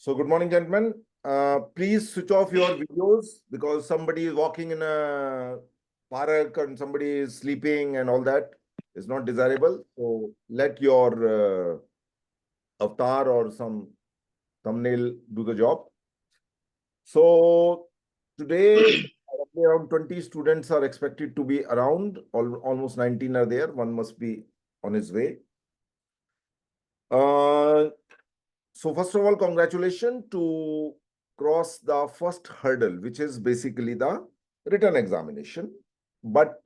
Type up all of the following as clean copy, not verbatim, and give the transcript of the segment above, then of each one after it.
So good morning, gentlemen. Please switch off your videos because somebody is walking in a park and somebody is sleeping and all that is not desirable. So let your avatar or some thumbnail do the job. So today, roughly around 20 students are expected to be around. Almost 19 are there. One must be on his way. So first of all, congratulations to cross the first hurdle, which is basically the written examination. But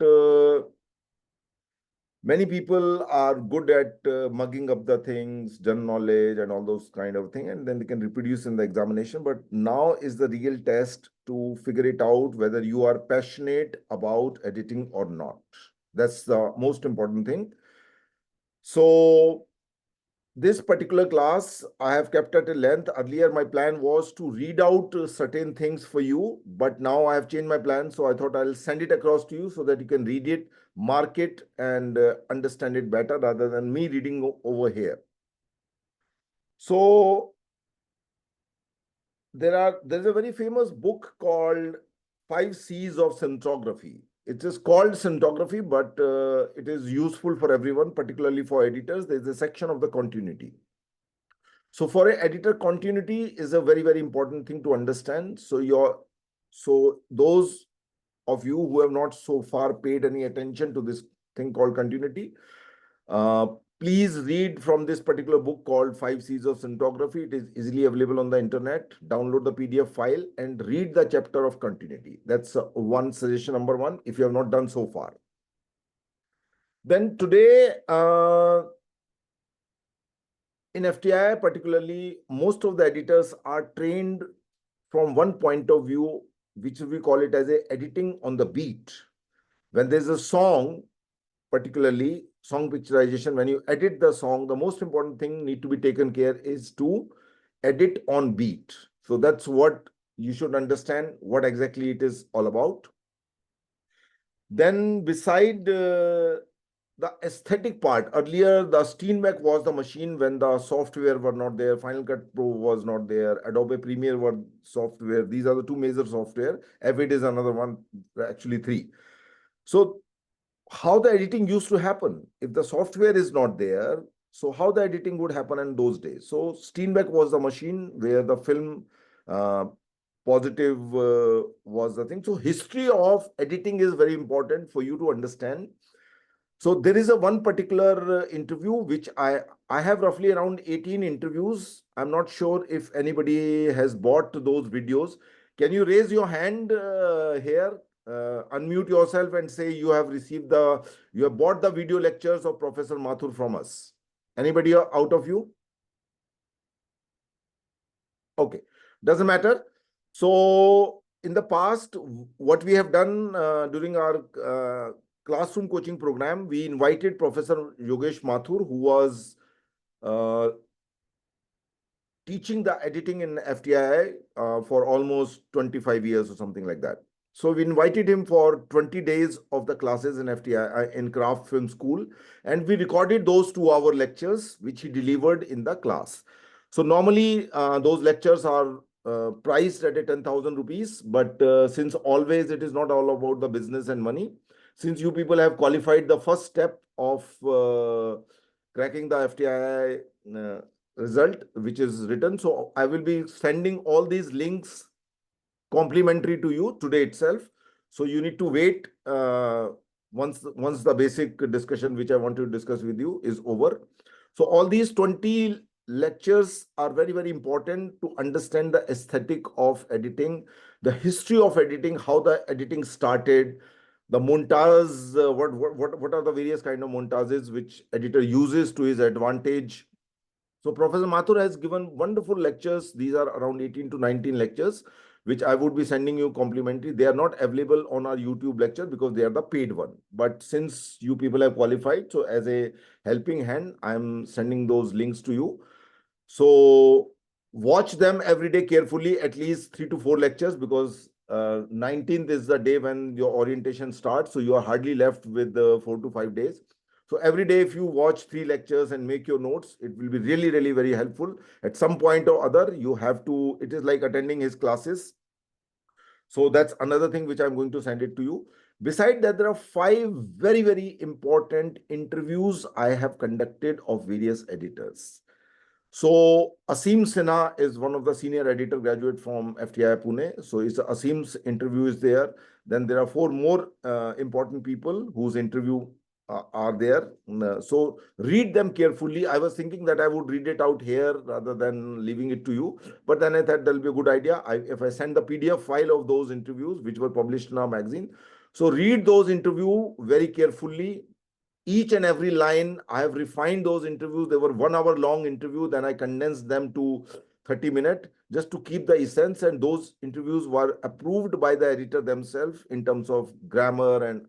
many people are good at mugging up the things, general knowledge and all those kind of thing, and then they can reproduce in the examination. But now is the real test to figure it out whether you are passionate about editing or not. That's the most important thing. So this particular class, I have kept at a length. Earlier, my plan was to read out certain things for you, but now I have changed my plan. So I thought I'll send it across to you so that you can read it, mark it, and understand it better rather than me reading over here. So there's a very famous book called 5 C's of Cinematography. It is called cinematography, but it is useful for everyone, particularly for editors. There's a section of the continuity. So for an editor, continuity is a very, very important thing to understand. So those of you who have not so far paid any attention to this thing called continuity, please read from this particular book called 5 C's of Cinematography. It is easily available on the internet. Download the PDF file and read the chapter of continuity. That's one suggestion, number one, if you have not done so far. Then today, in FTII particularly, most of the editors are trained from one point of view, which we call it as a editing on the beat. When there's a song, particularly song picturization, when you edit the song, the most important thing need to be taken care is to edit on beat. So that's what you should understand, what exactly it is all about. Then beside the aesthetic part, earlier the Steenbeck was the machine when the software were not there. Final Cut Pro was not there. Adobe Premiere were software. These are the two major software. Avid is another one, actually three. So how the editing used to happen? If the software is not there, so how the editing would happen in those days? So Steenbeck was the machine where the film positive was the thing. So history of editing is very important for you to understand. So there is a one particular interview which I have roughly around 18 interviews. I'm not sure if anybody has bought those videos. Can you raise your hand here? Unmute yourself and say you have bought the video lectures of Professor Mathur from us. Anybody out of you? Okay, doesn't matter. So in the past, what we have done during our classroom coaching program, we invited Professor Yogesh Mathur, who was teaching the editing in FTII for almost 25 years or something like that. So we invited him for 20 days of the classes in FTII in Craft Film School, and we recorded those 2-hour lectures, which he delivered in the class. So normally those lectures are priced at 10,000 rupees, but since always it is not all about the business and money, since you people have qualified the first step of cracking the FTII result, which is written. So I will be sending all these links complimentary to you today itself. So you need to wait once the basic discussion which I want to discuss with you is over. So all these 20 lectures are very, very important to understand the aesthetic of editing, the history of editing, how the editing started, the montage, what are the various kind of montages which editor uses to his advantage. So Professor Mathur has given wonderful lectures. These are around 18 to 19 lectures, which I would be sending you complimentary. They are not available on our YouTube lecture because they are the paid one. But since you people have qualified, so as a helping hand, I'm sending those links to you. So watch them every day carefully, at least 3 to 4 lectures, because 19th is the day when your orientation starts. So you are hardly left with 4 to 5 days. So every day, if you watch 3 lectures and make your notes, it will be really, really very helpful. At some point or other, you have to, it is like attending his classes. So that's another thing which I'm going to send it to you. Beside that, there are 5 very, very important interviews I have conducted of various editors. So Asim Sinha is one of the senior editor graduate from FTII Pune. So Asim's interview is there. Then there are 4 more important people whose interview are there. So read them carefully. I was thinking that I would read it out here rather than leaving it to you. But then I thought that'll be a good idea. If I send the PDF file of those interviews, which were published in our magazine. So read those interview very carefully. Each and every line, I have refined those interviews. They were 1 hour long interview. Then I condensed them to 30 minutes just to keep the essence. And those interviews were approved by the editor themselves in terms of grammar and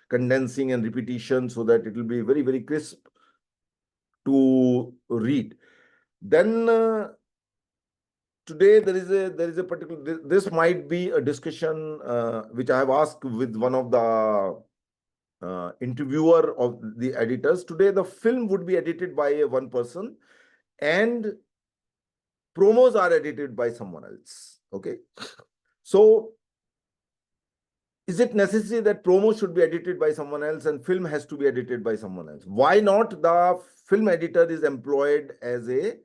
condensing and repetition, so that it will be very, very crisp to read. Then today there is a particular, this might be a discussion which I have asked with one of the interviewer of the editors. Today, the film would be edited by one person and promos are edited by someone else. Okay. So is it necessary that promo should be edited by someone else and film has to be edited by someone else? Why not the film editor is employed as a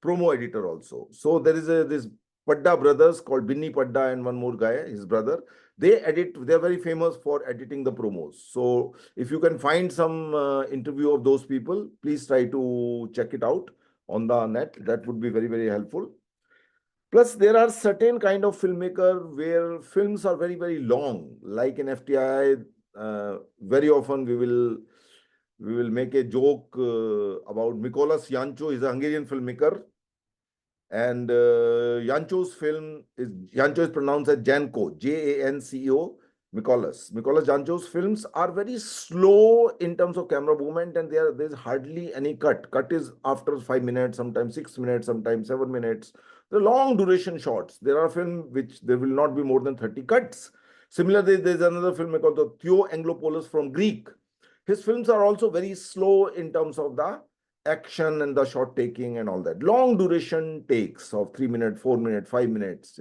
promo editor also? So there is this Padda brothers called Binni Padda and one more guy, his brother. They're very famous for editing the promos. So if you can find some interview of those people, please try to check it out on the net. That would be very, very helpful. Plus, there are certain kind of filmmaker where films are very, very long. Like in FTI, very often we will make a joke about Mikolas Janco. Is a Hungarian filmmaker, and Janco is pronounced as Janco, Janco. Mikolas Janco's films are very slow in terms of camera movement, and there's hardly any cut. Cut is after 5 minutes, sometimes 6 minutes, sometimes 7 minutes. The long duration shots. There are films which there will not be more than 30 cuts. Similarly, there's another filmmaker called the Theo Angelopoulos from Greek. His films are also very slow in terms of the action and the shot taking and all that. Long duration takes of 3 minutes, 4 minutes, 5 minutes,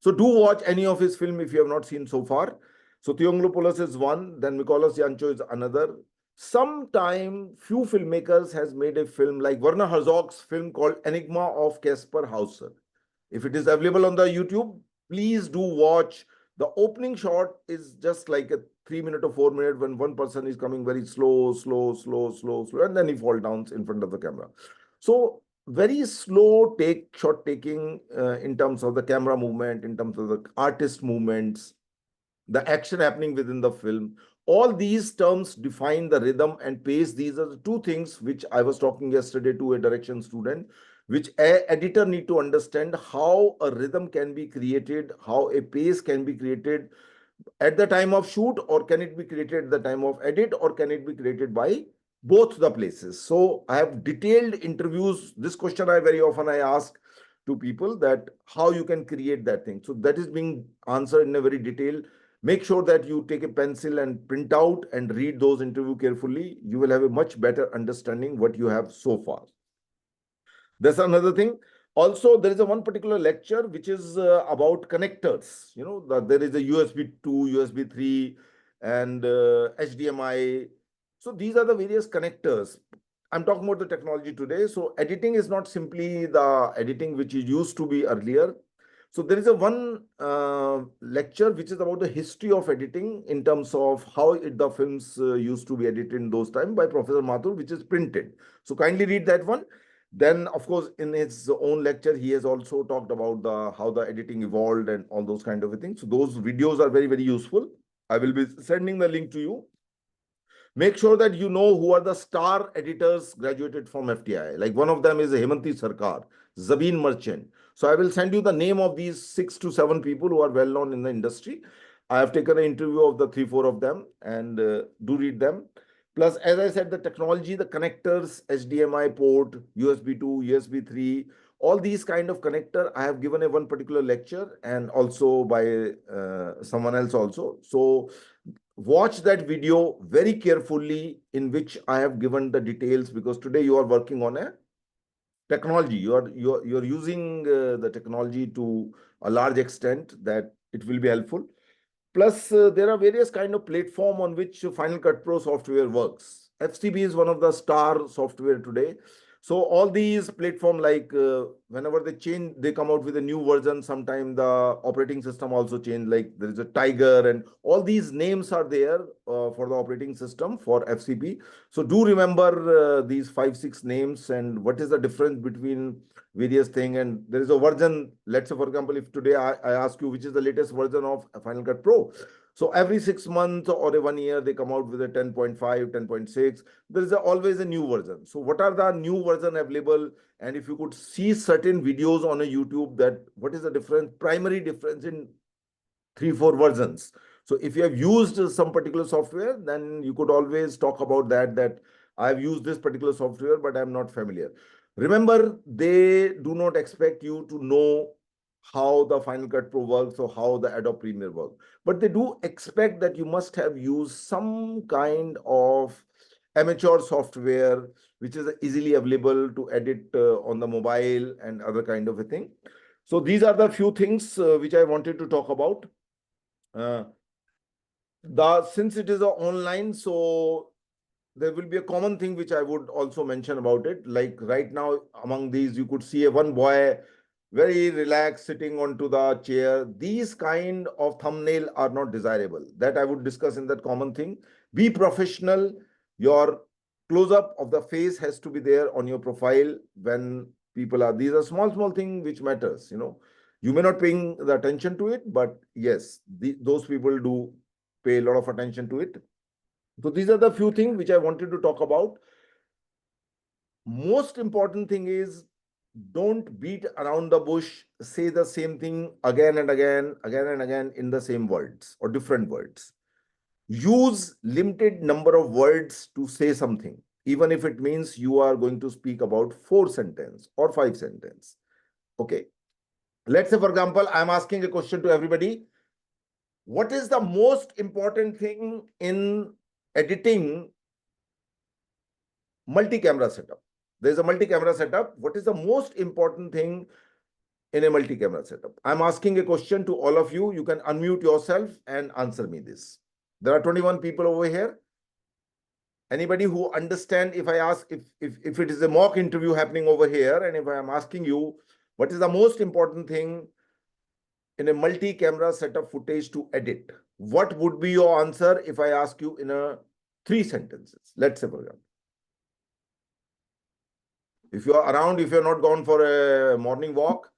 So do watch any of his film if you have not seen so far. So Theoglopoulos is one, then Mikolas Janco is another. Sometime few filmmakers has made a film like Werner Herzog's film called Enigma of Caspar Hauser. If it is available on the YouTube, please do watch. The opening shot is just like a 3 minute or 4 minute when one person is coming very slow, and then he falls down in front of the camera. So very slow shot taking in terms of the camera movement, in terms of the artist movements, the action happening within the film. All these terms define the rhythm and pace. These are the 2 things which I was talking yesterday to a direction student, which an editor need to understand how a rhythm can be created, how a pace can be created at the time of shoot, or can it be created at the time of edit, or can it be created by both the places. So I have detailed interviews. This question I very often ask to people, that how you can create that thing. So that is being answered in a very detailed. Make sure that you take a pencil and print out and read those interview carefully. You will have a much better understanding what you have so far. That's another thing. Also, there is one particular lecture which is about connectors. There is a USB 2, USB 3, and HDMI. So these are the various connectors. I'm talking about the technology today. So editing is not simply the editing which it used to be earlier. So there is a one lecture which is about the history of editing in terms of how the films used to be edited in those times by Professor Mathur, which is printed. So kindly read that one. Then, of course, in his own lecture, he has also talked about how the editing evolved and all those kind of things. So those videos are very, very useful. I will be sending the link to you. Make sure that you know who are the star editors graduated from FTI. Like one of them is Hemanti Sarkar, Zabeen Merchant. So I will send you the name of these 6 to 7 people who are well known in the industry. I have taken an interview of the 3, 4 of them and do read them. Plus, as I said, the technology, the connectors, HDMI port, USB 2, USB 3, all these kind of connector, I have given a one particular lecture and also by someone else also. So watch that video very carefully in which I have given the details, because today you are working on a technology. You're using the technology to a large extent that it will be helpful. Plus, there are various kind of platform on which Final Cut Pro software works. FCB is one of the star software today. So all these platform, like whenever they change, they come out with a new version. Sometime the operating system also change. Like there is a Tiger, and all these names are there for the operating system for FCP. So do remember these 5, 6 names and what is the difference between various thing. And there is a version. Let's say, for example, if today I ask you which is the latest version of Final Cut Pro. So every 6 months or a 1 year, they come out with a 10.5, 10.6. There is always a new version. So what are the new version available? And if you could see certain videos on a YouTube, that what is the difference, primary difference in 3, 4 versions. So if you have used some particular software, then you could always talk about that I've used this particular software, but I'm not familiar. Remember, they do not expect you to know how the Final Cut Pro works or how the Adobe Premiere works, but they do expect that you must have used some kind of amateur software which is easily available to edit on the mobile and other kind of a thing. So these are the few things which I wanted to talk about. Since it is online, so there will be a common thing which I would also mention about it. Like right now, among these, you could see a one boy very relaxed sitting onto the chair. These kind of thumbnail are not desirable. That I would discuss in that common thing. Be professional. Your close-up of the face has to be there on your profile when people are. These are small things which matters. You may not paying the attention to it, but yes, those people do pay a lot of attention to it. So these are the few things which I wanted to talk about. Most important thing is, don't beat around the bush, say the same thing again and again in the same words or different words. Use limited number of words to say something, even if it means you are going to speak about 4 sentences or 5 sentences. Okay. Let's say, for example, I'm asking a question to everybody. What is the most important thing in editing multi-camera setup? There's a multi-camera setup. What is the most important thing in a multi-camera setup? I'm asking a question to all of you. You can unmute yourself and answer me this. There are 21 people over here. Anybody who understand, if I ask, if it is a mock interview happening over here, and if I am asking you, what is the most important thing in a multi-camera setup footage to edit? What would be your answer if I ask you in a 3 sentences? Let's say, for example. If you are around, if you're not gone for a morning walk,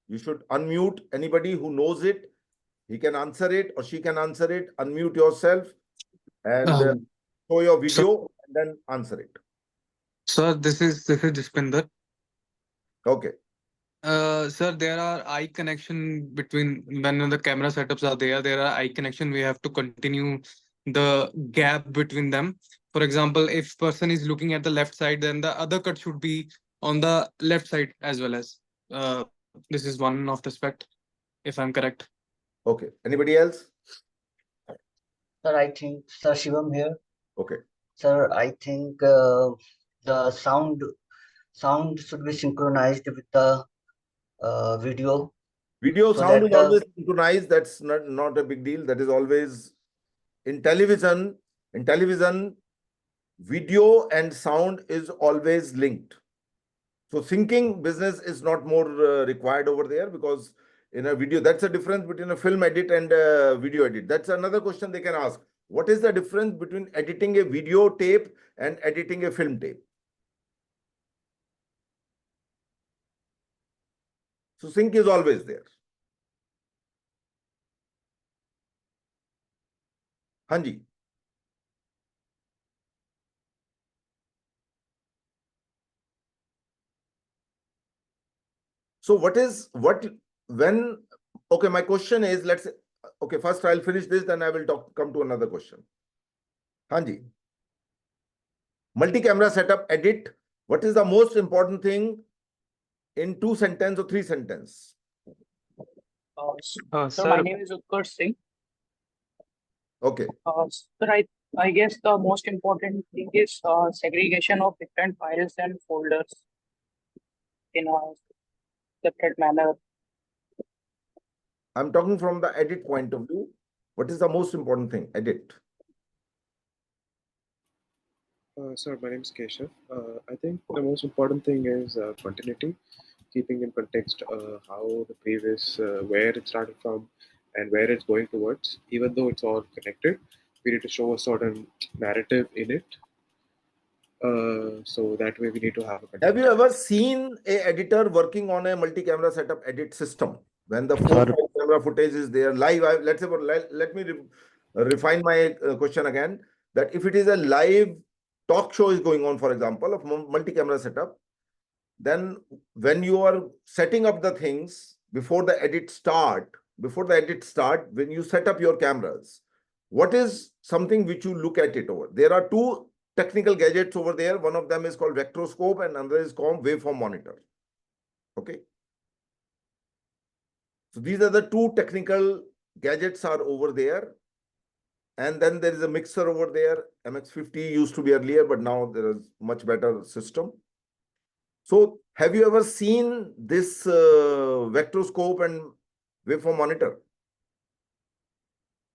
you should unmute. Anybody who knows it, he can answer it or she can answer it. Unmute yourself and show your video and then answer it. Sir, this is Dispinder. Okay. Sir, there are eye connection between when the camera setups are there. There are eye connection. We have to continue the gap between them. For example, if person is looking at the left side, then the other cut should be on the left side as well as. This is one of the aspect, if I'm correct. Okay. Anybody else? Sir, I think, Sir Shivam here. Okay. Sir, I think the sound should be synchronized with the video. Video so sound that is always synchronized. That's not a big deal. That is always in television. In television, video and sound is always linked. So syncing business is not more required over there, because in a video. That's the difference between a film edit and a video edit. That's another question they can ask. What is the difference between editing a video tape and editing a film tape? So sync is always there. Hanji. So when, okay, my question is, let's say, okay, first I'll finish this, then I will come to another question. Hanji. Multi-camera setup edit. What is the most important thing in 2 sentences or 3 sentences? So my name is Utkarsh Singh. Okay. Sir, I guess the most important thing is segregation of different files and folders in a separate manner. I'm talking from the edit point of view. What is the most important thing? Edit. Sir, my name is Keshav. I think the most important thing is continuity, keeping in context how the previous, where it started from and where it's going towards. Even though it's all connected, we need to show a certain narrative in it. So that way we need to have a continuity. Have you ever seen an editor working on a multi-camera setup edit system? When the 4 camera footage is there live, let's say, let me refine my question again, that if it is a live talk show is going on, for example, of multi-camera setup, then when you are setting up the things before the edit start, when you set up your cameras, what is something which you look at it over? There are 2 technical gadgets over there. One of them is called vectorscope and another is called waveform monitor. Okay. So these are the 2 technical gadgets are over there. And then there is a mixer over there. MX50 used to be earlier, but now there is much better system. So have you ever seen this vectorscope and waveform monitor?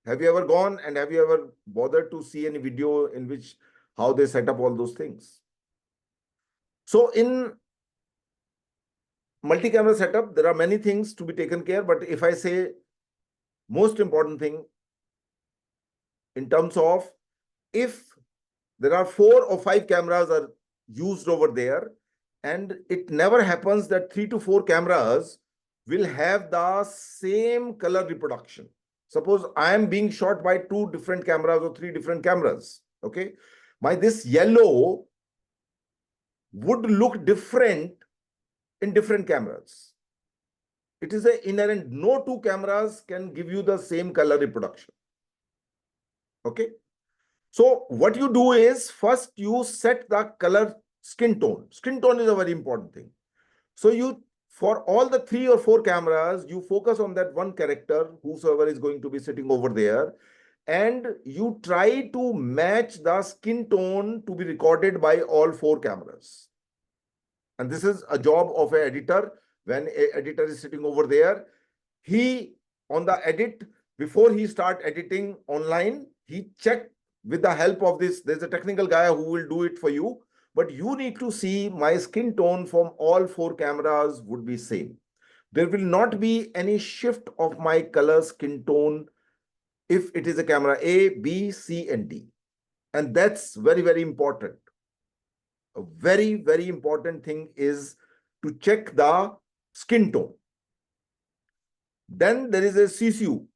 Have you ever gone and have you ever bothered to see any video in which how they set up all those things? So in multi-camera setup, there are many things to be taken care, but if I say most important thing in terms of if there are 4 or 5 cameras are used over there, and it never happens that 3 to 4 cameras will have the same color reproduction. Suppose I am being shot by 2 different cameras or 3 different cameras. Okay. This yellow would look different in different cameras. It is an inherent, no 2 cameras can give you the same color reproduction. Okay. So what you do is first you set the color skin tone. Skin tone is a very important thing. So for all the 3 or 4 cameras, you focus on that one character, whosoever is going to be sitting over there, and you try to match the skin tone to be recorded by all 4 cameras. And this is a job of an editor. When an editor is sitting over there, he on the edit, before he start editing online, he check with the help of this. There's a technical guy who will do it for you, but you need to see my skin tone from all 4 cameras would be same. There will not be any shift of my color skin tone if it is a camera A, B, C, and D. And that's very, very important. A very, very important thing is to check the skin tone. Then there is a CCU.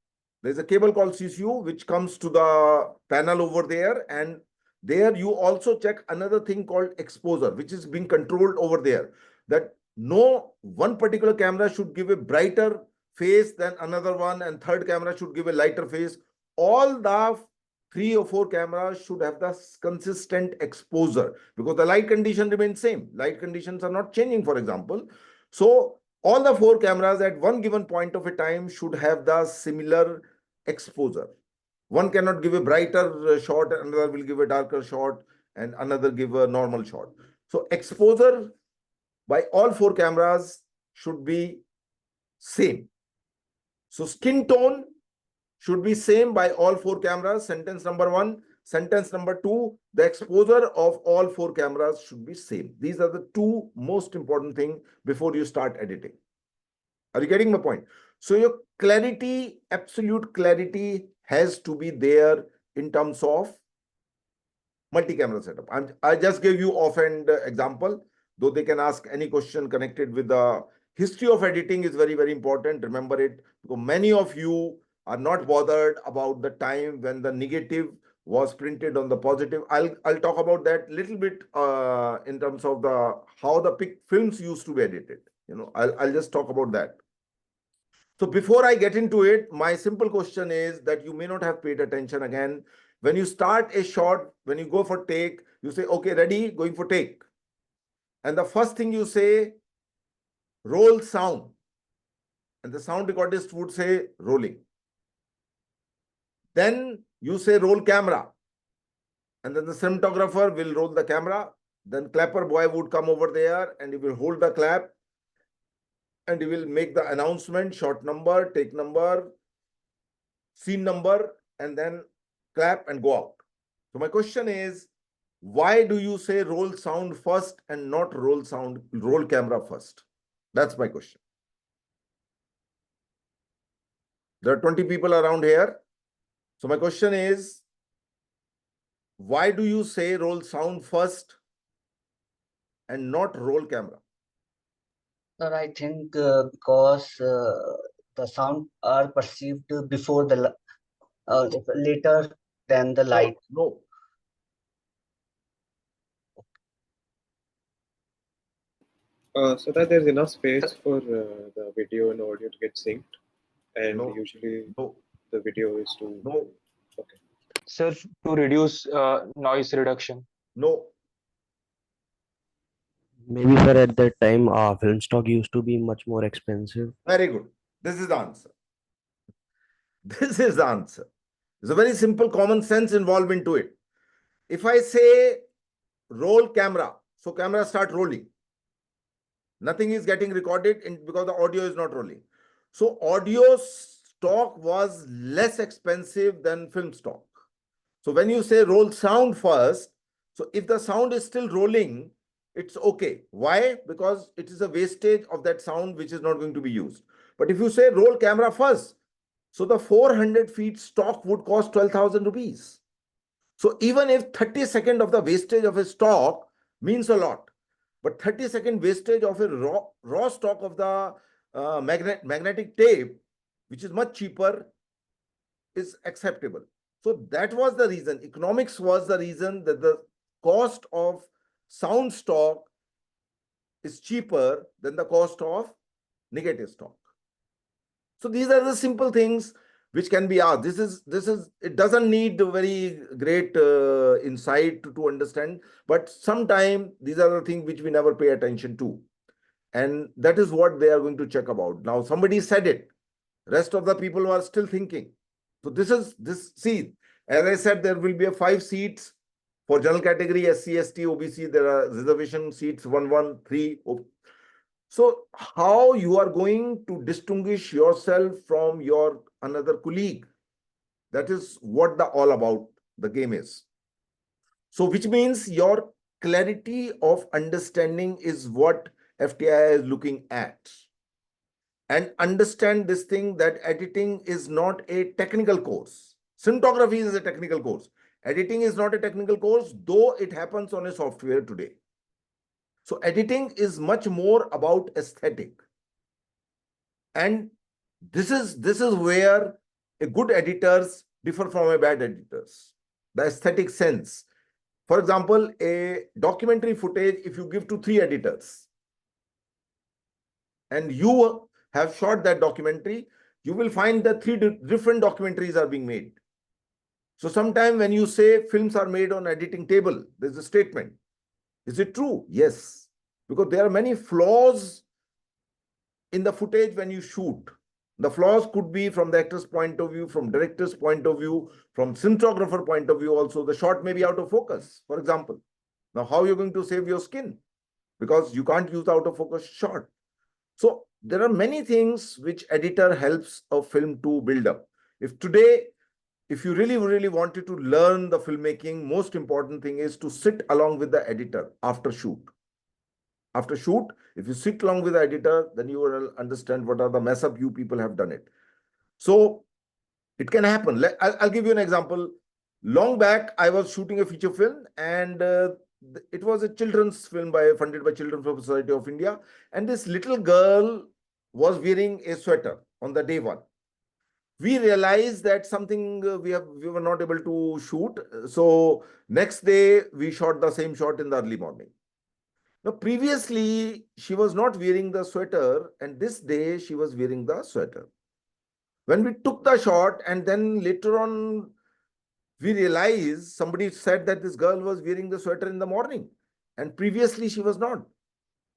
There's a cable called CCU, which comes to the panel over there. And there you also check another thing called exposure, which is being controlled over there. That no one particular camera should give a brighter face than another one, and third camera should give a lighter face. All the 3 or 4 cameras should have the consistent exposure because the light condition remains same. Light conditions are not changing, for example. So all the 4 cameras at one given point of a time should have the similar exposure. One cannot give a brighter shot, another will give a darker shot, and another give a normal shot. So exposure by all 4 cameras should be same. So skin tone should be same by all 4 cameras. Sentence number 1. Sentence number 2, the exposure of all 4 cameras should be same. These are the 2 most important things before you start editing. Are you getting my point? So your clarity, absolute clarity has to be there in terms of multi-camera setup. I just gave you offhand example, though they can ask any question connected with the history of editing is very, very important. Remember it, because many of you are not bothered about the time when the negative was printed on the positive. I'll talk about that little bit in terms of the how the films used to be edited. I'll just talk about that. So before I get into it, my simple question is that you may not have paid attention again. When you start a shot, when you go for take, you say, okay, ready, going for take. And the first thing you say, roll sound. And the sound recordist would say rolling. Then you say roll camera. And then the cinematographer will roll the camera. Then clapper boy would come over there and he will hold the clap. And he will make the announcement, shot number, take number, scene number, and then clap and go out. So my question is, why do you say roll sound first and not roll camera first? That's my question. There are 20 people around here. So my question is, why do you say roll sound first and not roll camera? Sir, I think because the sound are perceived before the later than the light. No. So that there's enough space for the video and audio to get synced, and No. usually No. the video is to No. okay. Sir, to reduce noise reduction. No. Maybe, sir, at that time, film stock used to be much more expensive. Very good. This is the answer. This is the answer. There's a very simple common sense involved into it. If I say roll camera, so camera start rolling. Nothing is getting recorded because the audio is not rolling. So audio stock was less expensive than film stock. So when you say roll sound first, so if the sound is still rolling, it's okay. Why? Because it is a wastage of that sound which is not going to be used. But if you say roll camera first, so the 400 feet stock would cost 12,000 rupees. So even if 30 seconds of the wastage of a stock means a lot, but 30-second wastage of a raw stock of the magnetic tape, which is much cheaper, is acceptable. So that was the reason. Economics was the reason that the cost of sound stock is cheaper than the cost of negative stock. So these are the simple things which can be asked. It doesn't need a very great insight to understand, but sometimes these are the things which we never pay attention to. And that is what they are going to check about. Now, somebody said it. Rest of the people are still thinking. So see, as I said, there will be 5 seats for general category, SC, ST, OBC. There are reservation seats 1, 1, 3. So how you are going to distinguish yourself from your another colleague? That is what all about the game is. So which means your clarity of understanding is what FTII is looking at. And understand this thing that editing is not a technical course. Cinematography is a technical course. Editing is not a technical course, though it happens on a software today. So editing is much more about aesthetic. And this is where a good editors differ from a bad editors. The aesthetic sense. For example, a documentary footage, if you give to 3 editors and you have shot that documentary, you will find that 3 different documentaries are being made. So sometime when you say films are made on editing table, there's a statement. Is it true? Yes. Because there are many flaws in the footage when you shoot. The flaws could be from the actor's point of view, from director's point of view, from cinematographer point of view also. The shot may be out of focus, for example. Now, how are you going to save your skin? Because you can't use out of focus shot. So there are many things which editor helps a film to build up. If you really, really wanted to learn the filmmaking, most important thing is to sit along with the editor after shoot. after shoot, if you sit along with the editor, then you will understand what are the mess up you people have done it. So it can happen. I'll give you an example. Long back, I was shooting a feature film, and it was a children's film funded by Children's Society of India. And this little girl was wearing a sweater on the day one. We realized that something we were not able to shoot. So next day, we shot the same shot in the early morning. Now, previously, she was not wearing the sweater, and this day she was wearing the sweater. When we took the shot, and then later on, we realized somebody said that this girl was wearing the sweater in the morning, and previously she was not,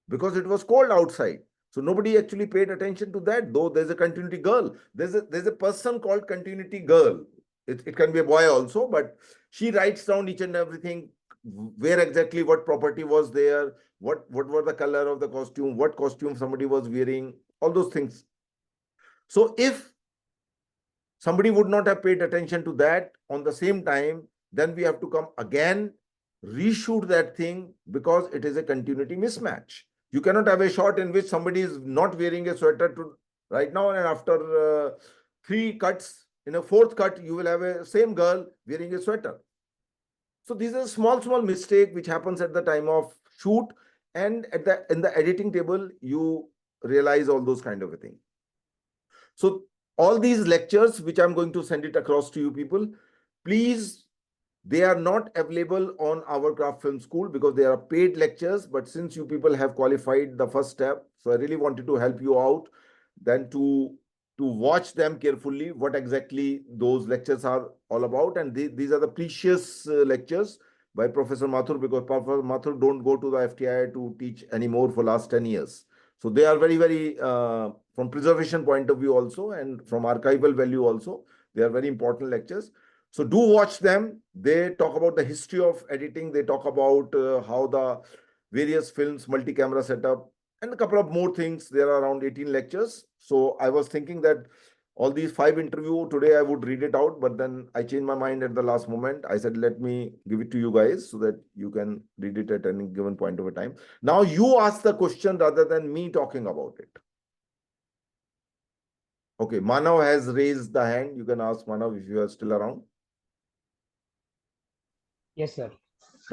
because it was cold outside. So nobody actually paid attention to that, though there's a continuity girl. There's a person called continuity girl. It can be a boy also, but she writes down each and everything, where exactly what property was there, what were the color of the costume, what costume somebody was wearing, all those things. So if somebody would not have paid attention to that on the same time, then we have to come again, reshoot that thing, because it is a continuity mismatch. You cannot have a shot in which somebody is not wearing a sweater right now, and after 3 cuts, in a 4th cut, you will have a same girl wearing a sweater. So these are small mistake which happens at the time of shoot, and in the editing table, you realize all those kind of a thing. So all these lectures, which I'm going to send it across to you people, please, they are not available on our craft film school because they are paid lectures. But since you people have qualified the first step, so I really wanted to help you out, then to watch them carefully, what exactly those lectures are all about. And these are the precious lectures by Professor Mathur, because Professor Mathur don't go to the FTII to teach anymore for last 10 years. So they are very, from preservation point of view also, and from archival value also, they are very important lectures. So do watch them. They talk about the history of editing. They talk about how the various films, multi-camera setup, and a couple of more things. There are around 18 lectures. So I was thinking that all these 5 interviews today, I would read it out, but then I changed my mind at the last moment. I said, let me give it to you guys so that you can read it at any given point of a time. Now you ask the question rather than me talking about it. Okay, Manav has raised the hand. You can ask Manav if you are still around. Yes sir.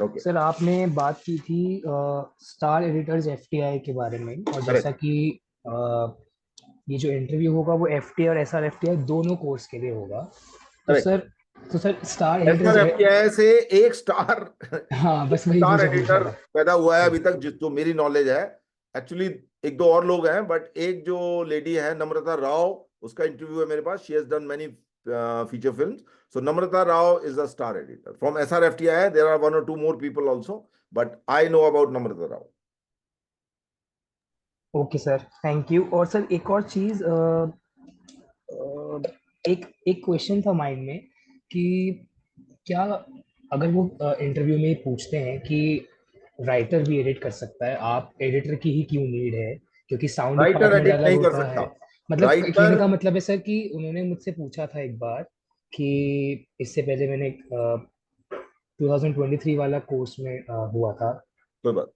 Okay. Sir आपने बात की थी star editors FTI के बारे में, और जैसा कि ये जो इंटरव्यू होगा वो एफटीआई और एसआरएफटीआई दोनों कोर्स के लिए होगा. तो सर स्टार एडिटर्स SRFTI से एक स्टार, हाँ बस वही स्टार मुझे एडिटर पूछना था. पैदा हुआ है अभी तक, जो मेरी नॉलेज है. एक्चुअली 1-2 और लोग हैं, बट एक जो लेडी है नम्रता राव, उसका इंटरव्यू है मेरे पास. She has done many feature films. So Namrata Rao is a star editor. From SRFTI, there are 1 or 2 more people also, but I know about Namrata Rao. Okay sir, thank you. और sir एक और चीज, एक question था mind में कि क्या अगर वो इंटरव्यू में पूछते हैं कि राइटर भी एडिट कर सकता है, आप एडिटर की ही क्यों नीड है, क्योंकि साउंड राइटर डिपार्टमेंट एडिट अलग नहीं कर होता सकता. है. मतलब कहने राइटर, का मतलब है सर कि उन्होंने मुझसे पूछा था एक बार कि इससे पहले मैंने 2023 वाला कोर्स में हुआ था, कोई बात,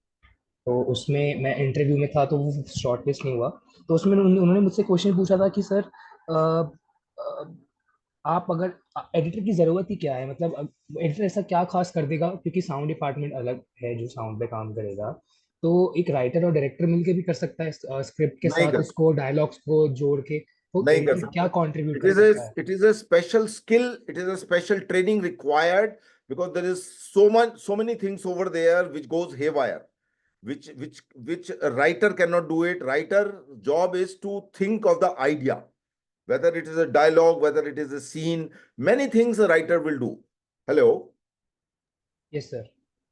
तो उसमें मैं इंटरव्यू में था, तो वो शॉर्टलिस्ट नहीं हुआ. तो उसमें उन्होंने मुझसे क्वेश्चन पूछा था कि सर आप अगर एडिटर की ज़रूरत ही क्या है, मतलब एडिटर ऐसा क्या खास कर देगा, क्योंकि साउंड डिपार्टमेंट अलग है जो साउंड पे काम करेगा, तो एक राइटर और डायरेक्टर मिलके भी कर सकता है स्क्रिप्ट के नहीं साथ कर उसको डायलॉग्स को जोड़ के, तो नहीं कर एडिटर क्या सकता. कंट्रीब्यूट कर सकता है. It is a special skill. It is a special training required, because there is so many things over there which goes haywire, which a writer cannot do it. Writer job is to think of the idea, whether it is a dialogue, whether it is a scene. Many things a writer will do. Hello. Yes sir.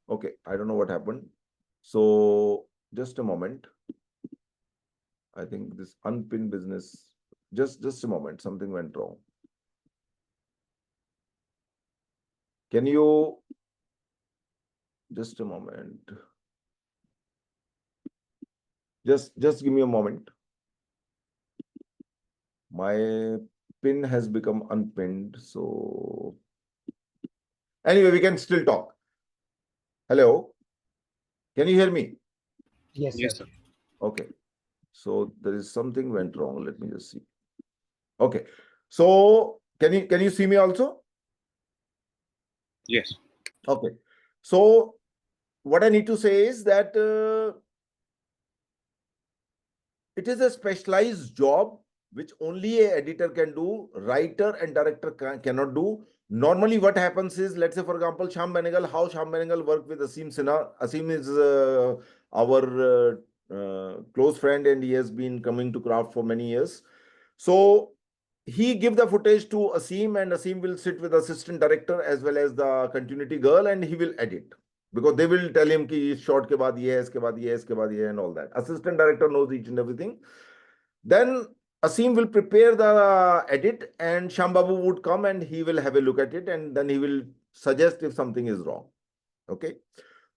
Okay, I don't know what happened. So just a moment. I think this unpinned business. Just a moment. Something went wrong. Can you just a moment? Just give me a moment. My pin has become unpinned. So anyway, we can still talk. Hello. Can you hear me? Yes, Yes, sir. sir. Okay. So there is something went wrong. Let me just see. Okay. So can you see me also? Yes. Okay. So what I need to say is that it is a specialized job which only a editor can do, writer and director cannot do. Normally what happens is, let's say for example, Shyam Benegal, how Shyam Benegal worked with Asim Sinha. Asim is our close friend and he has been coming to craft for many years. So he give the footage to Asim and Asim will sit with assistant director as well as the continuity girl and he will edit. Because they will tell him कि इस shot के बाद ये है, इसके बाद ये है, इसके बाद ये है and all that. Assistant director knows each and everything. Then Asim will prepare the edit and Shambabu would come and he will have a look at it and then he will suggest if something is wrong. Okay.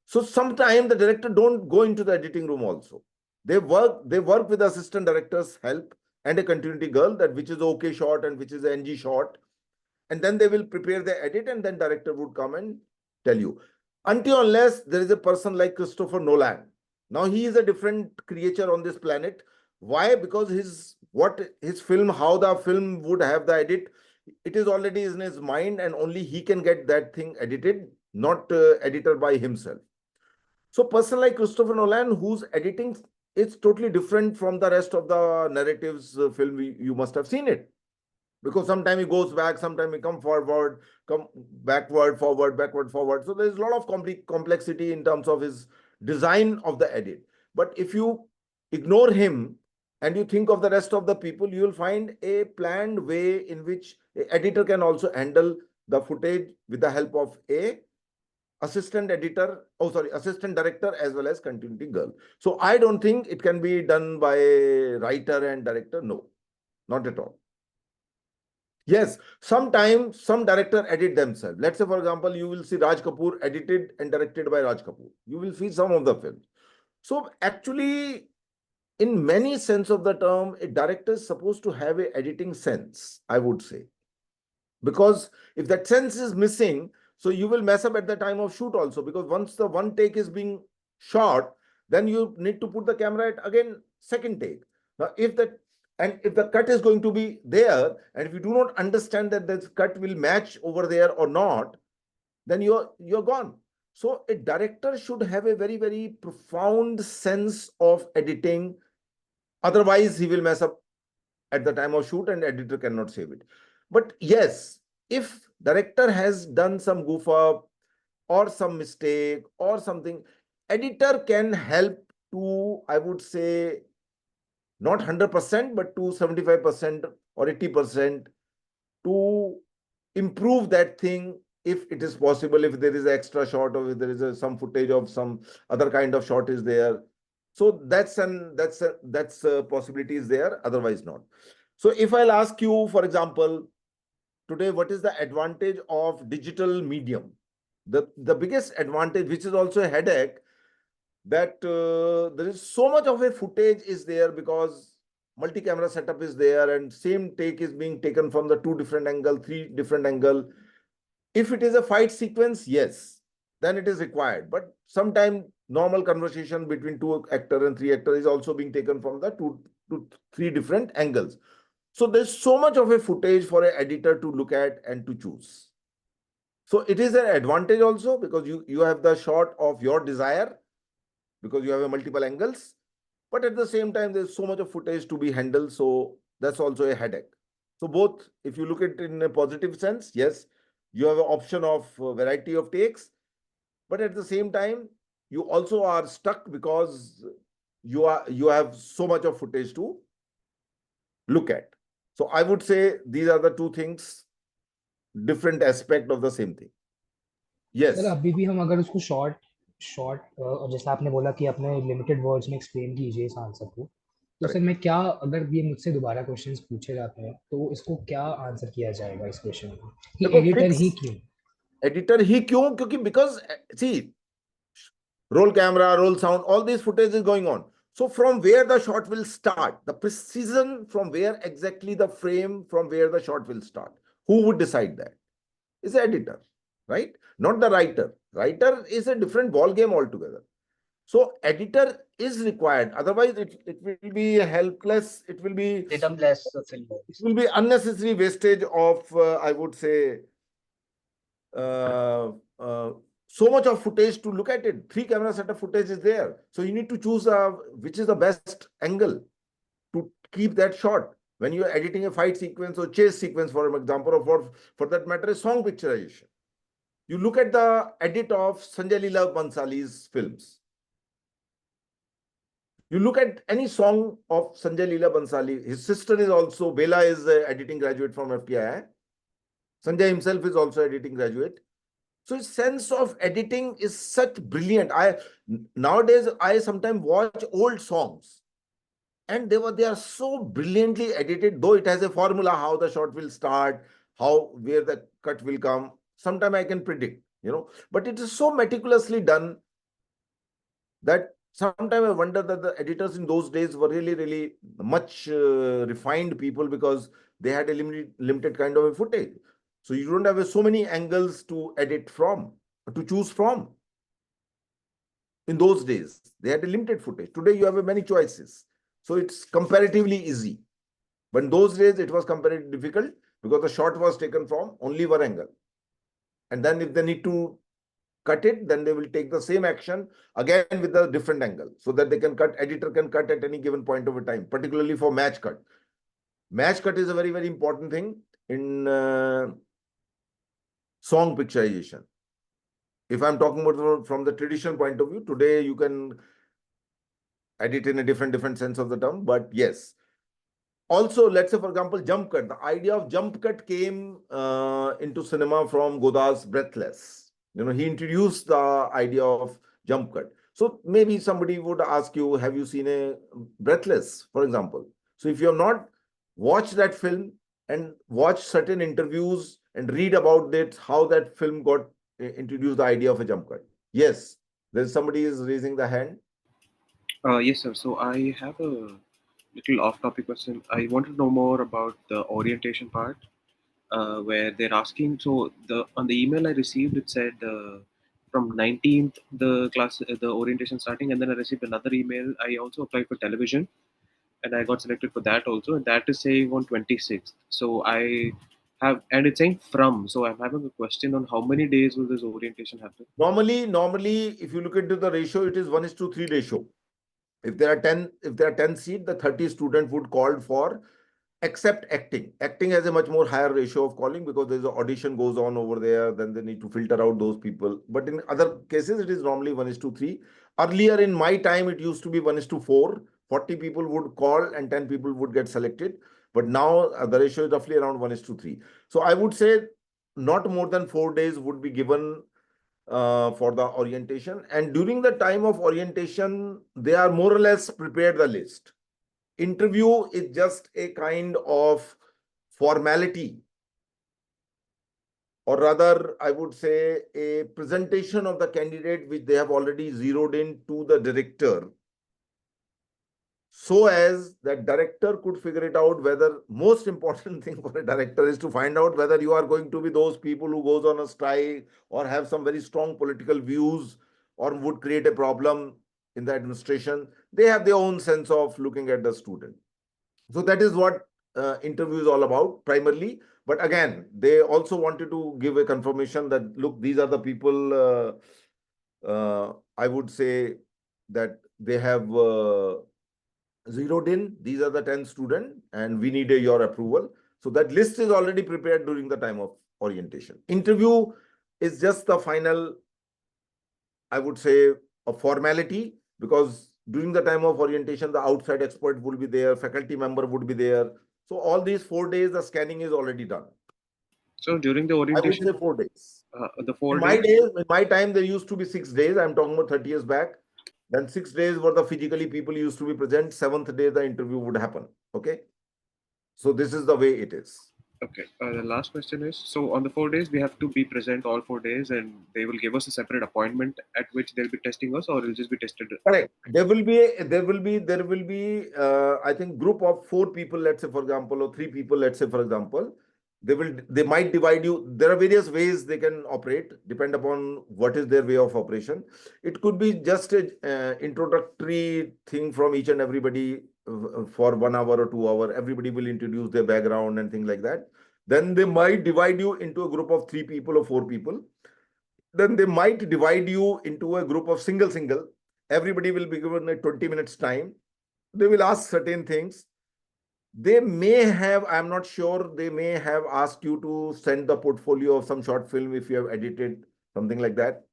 So sometimes the director don't go into the editing room also. They work with the assistant director's help and a continuity girl that which is okay shot and which is NG shot. And then they will prepare the edit and then director would come and tell you. Until unless there is a person like Christopher Nolan. Now he is a different creature on this planet. Why? Because his film, how the film would have the edit, it is already in his mind and only he can get that thing edited, not editor by himself. So person like Christopher Nolan, whose editing is totally different from the rest of the narratives film, you must have seen it. Because sometimes he goes back, sometimes he come forward, come backward, forward, backward, forward. So there's a lot of complexity in terms of his design of the edit. But if you ignore him and you think of the rest of the people, you will find a planned way in which an editor can also handle the footage with the help of a assistant director as well as continuity girl. So I don't think it can be done by writer and director. No, not at all. Yes, sometimes some director edit themselves. Let's say, for example, you will see Raj Kapoor edited and directed by Raj Kapoor. You will see some of the films. So actually, in many sense of the term, a director is supposed to have a editing sense, I would say. Because if that sense is missing, so you will mess up at the time of shoot also. Because once the one take is being shot, then you need to put the camera at again second take. Now, if the cut is going to be there, and if you do not understand that this cut will match over there or not, then you're gone. So a director should have a very, very profound sense of editing. Otherwise, he will mess up at the time of shoot and editor cannot save it. But yes, if director has done some goof up or some mistake or something, editor can help to, I would say, not 100%, but to 75% or 80% to improve that thing if it is possible, if there is an extra shot or if there is some footage of some other kind of shot is there. So that's a possibility is there, otherwise not. So if I'll ask you, for example, today, what is the advantage of digital medium? The biggest advantage, which is also a headache, that there is so much of a footage is there because multi-camera setup is there and same take is being taken from the two different angle, three different angle. If it is a fight sequence, yes, then it is required. But sometimes normal conversation between two actor and three actor is also being taken from the two to three different angles. So there's so much of a footage for an editor to look at and to choose. So it is an advantage also because you have the shot of your desire because you have a multiple angles. But at the same time, there's so much of footage to be handled. So that's also a headache. So both, if you look at it in a positive sense, yes, you have an option of variety of takes. But at the same time, you also are stuck because you have so much of footage to look at. So I would say these are the two things, different aspect of the same thing. Yes. Sir अभी भी हम अगर उसको short और जैसे आपने बोला कि अपने लिमिटेड वर्ड्स में एक्सप्लेन कीजिए इस आंसर को, तो सर मैं क्या, अगर ये मुझसे दोबारा क्वेश्चंस पूछे जाते हैं तो इसको क्या आंसर किया जाएगा इस क्वेश्चन को कि देखो, एडिटर ही क्यों? एडिटर ही क्यों? क्योंकि because see, roll camera, roll sound, all these footage is going on. So from where the shot will start, the precision from where exactly the frame from where the shot will start, who would decide that? Is the editor, right? Not the writer. Writer is a different ball game altogether. So editor is required. Otherwise, it will be helpless. It will be Rhythmless unnecessary wastage of, I would say, uh, uh, so much of footage to look at it. 3 camera setup footage is there. So you need to choose which is the best angle to keep that shot. When you're editing a fight sequence or chase sequence, for example, or for that matter, a song picturization. You look at the edit of Sanjay Leela Bhansali's films. You look at any song of Sanjay Leela Bhansali. His sister is also, Bela is an editing graduate from FTII. Sanjay himself is also editing graduate. So his sense of editing is such brilliant. Nowadays I sometimes watch old songs, and they are so brilliantly edited. Though it has a formula how the shot will start, where the cut will come. Sometimes I can predict, but it is so meticulously done that sometimes I wonder that the editors in those days were really, really much refined people, because they had a limited kind of a footage. So you don't have so many angles to edit from, to choose from. In those days, they had a limited footage. Today, you have many choices. So it's comparatively easy. But in those days, it was comparatively difficult, because the shot was taken from only one angle. And then if they need to cut it, then they will take the same action again with a different angle, so that editor can cut at any given point of a time, particularly for match cut. Match cut is a very, very important thing in song picturization. If I'm talking about from the traditional point of view, today you can edit in a different sense of the term, but yes. Also, let's say, for example, jump cut. The idea of jump cut came into cinema from Godard's Breathless. He introduced the idea of jump cut. So maybe somebody would ask you, have you seen a Breathless, for example? So if you have not watched that film and watched certain interviews and read about it, how that film got introduced the idea of a jump cut. Yes, there's somebody is raising the hand. Yes, sir. So I have a little off-topic question. I want to know more about the orientation part, where they're asking. So on the email I received, it said from 19th the orientation starting, and then I received another email. I also applied for television, and I got selected for that also, and that is saying on 26th. So I have, and it's saying from. So I'm having a question on how many days will this orientation happen? Normally, if you look into the ratio, it is 1:3 ratio. If there are 10 seats, the 30 student would call for, except acting. Acting has a much more higher ratio of calling, because there's an audition goes on over there, then they need to filter out those people. But in other cases, it is normally 1:3. Earlier in my time, it used to be 1:4. 40 people would call and 10 people would get selected. But now the ratio is roughly around 1:3. So I would say not more than 4 days would be given for the orientation. And during the time of orientation, they are more or less prepared the list. Interview is just a kind of formality, or rather, I would say a presentation of the candidate which they have already zeroed in to the director, so as that director could figure it out. Whether, most important thing for a director is to find out whether you are going to be those people who goes on a strike or have some very strong political views or would create a problem in the administration. They have their own sense of looking at the student. So that is what interview is all about primarily. But again, they also wanted to give a confirmation that, look, these are the people, I would say, that they have zeroed in. These are the 10 students, and we need your approval. So that list is already prepared during the time of orientation. Interview is just the final, I would say, a formality, because during the time of orientation, the outside expert will be there, faculty member would be there. So all these 4 days, the scanning is already done. So during the I would orientation, say 4 days. the 4 In days. my time, there used to be 6 days. I'm talking about 30 years back. Then 6 days were the physically people used to be present. 7th day, the interview would happen. Okay. So this is the way it is. Okay. The last question is, so on the 4 days, we have to be present all 4 days, and they will give us a separate appointment at which they'll be testing us, or it'll just be tested? Correct. There will be, I think, group of 4 people, let's say, for example, or 3 people, let's say, for example. they might divide you. There are various ways they can operate, depend upon what is their way of operation. It could be just a introductory thing from each and everybody for 1 hour or 2 hours. Everybody will introduce their background and things like that. Then they might divide you into a group of 3 people or 4 people. Then they might divide you into a group of single. Everybody will be given a 20 minutes time. They will ask certain things. They may have, I'm not sure, they may have asked you to send the portfolio of some short film if you have edited, something like that.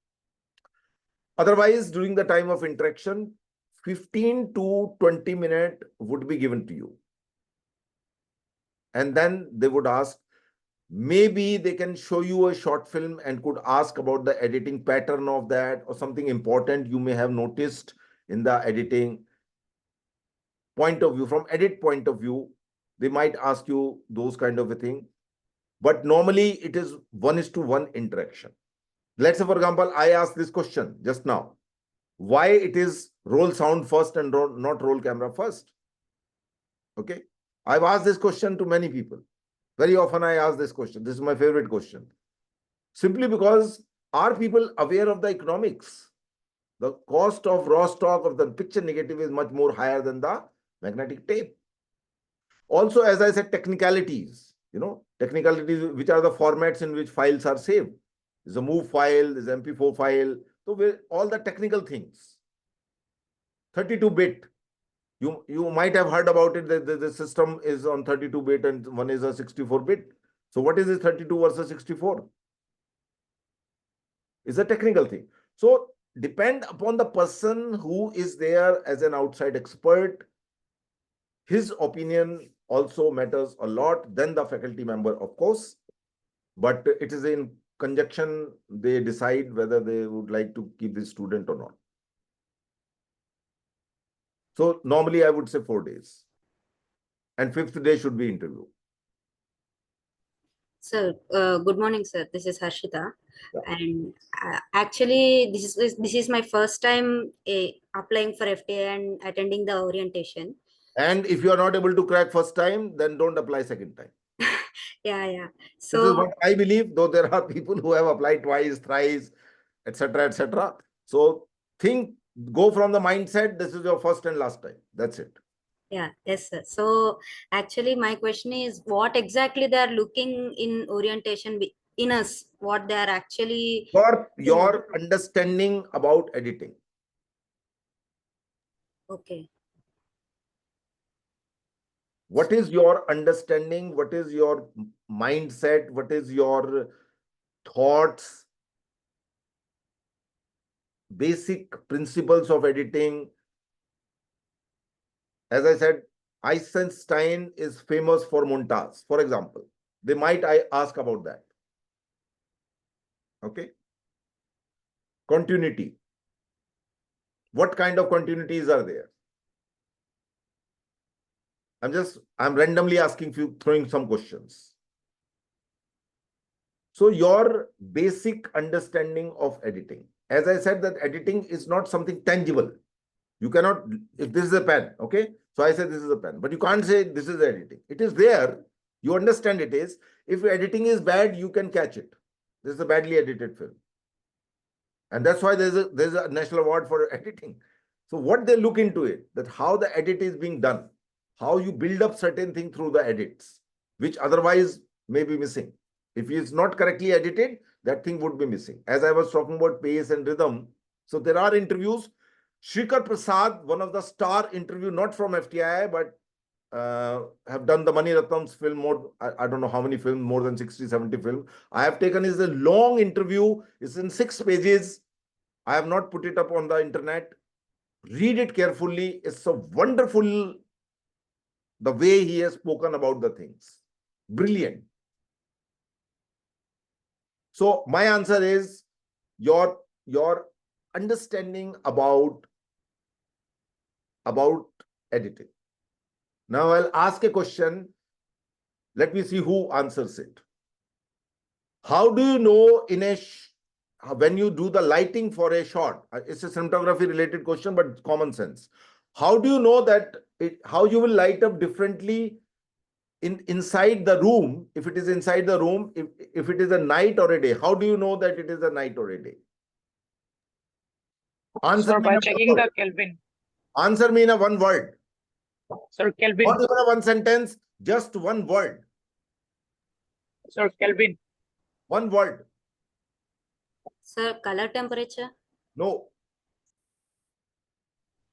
Otherwise, during the time of interaction, 15 to 20 minutes would be given to you. And then they would ask, maybe they can show you a short film and could ask about the editing pattern of that or something important you may have noticed in the editing point of view. From edit point of view, they might ask you those kind of a thing. But normally it is 1:1 interaction. Let's say, for example, I asked this question just now. Why it is roll sound first and not roll camera first? Okay. I've asked this question to many people. Very often I ask this question. This is my favorite question. Simply because, are people aware of the economics? The cost of raw stock of the picture negative is much more higher than the magnetic tape. Also, as I said, technicalities, technicalities, which are the formats in which files are saved. There's a MOV file, there's MP4 file. So all the technical things. 32-bit. You might have heard about it that the system is on 32-bit and one is a 64-bit. So what is this 32 versus 64? It's a technical thing. So depend upon the person who is there as an outside expert. His opinion also matters a lot. Then the faculty member, of course. But it is in conjunction, they decide whether they would like to keep the student or not. So normally I would say 4 days. And 5th day should be interview. Sir, good morning, sir. This is Harshita. Yeah. And actually, this is my first time applying for FTI and attending the orientation. And if you are not able to crack first time, then don't apply second time. Yeah. This is So what I believe, though there are people who have applied twice, thrice, etc., etc. So go from the mindset, this is your first and last time. That's it. yeah, yes, sir. So actually, my question is, what exactly they are looking in orientation in us? What they are actually Your understanding about editing. okay. What is your understanding? What is your mindset? What is your thoughts? Basic principles of editing. As I said, Eisenstein is famous for montage, for example. They might ask about that. Okay. Continuity. What kind of continuities are there? I'm randomly asking you, throwing some questions. So your basic understanding of editing. As I said, that editing is not something tangible. You cannot, if this is a pen, okay? So I say this is a pen, but you can't say this is editing. It is there. You understand it is. If editing is bad, you can catch it. This is a badly edited film. And that's why there's a national award for editing. So what they look into it, that how the edit is being done, how you build up certain things through the edits, which otherwise may be missing. If it's not correctly edited, that thing would be missing. As I was talking about pace and rhythm, so there are interviews. Shrikar Prasad, one of the star interview, not from FTII, but have done the Mani Ratnam's film, I don't know how many films, more than 60, 70 films. I have taken is a long interview. It's in 6 pages. I have not put it up on the internet. Read it carefully. It's so wonderful the way he has spoken about the things. Brilliant. So my answer is your understanding about editing. Now I'll ask a question. Let me see who answers it. How do you know when you do the lighting for a shot? It's a cinematography related question, but it's common sense. How do you know that how you will light up differently inside the room, if it is inside the room, if it is a night or a day, how do you know that it is a night or a day? Answer Sir, me in by a checking one the word. Kelvin. Answer me in a one word. Sir, Kelvin. Not even a one sentence, just one word. Sir, Kelvin. One word. Sir, color temperature. No.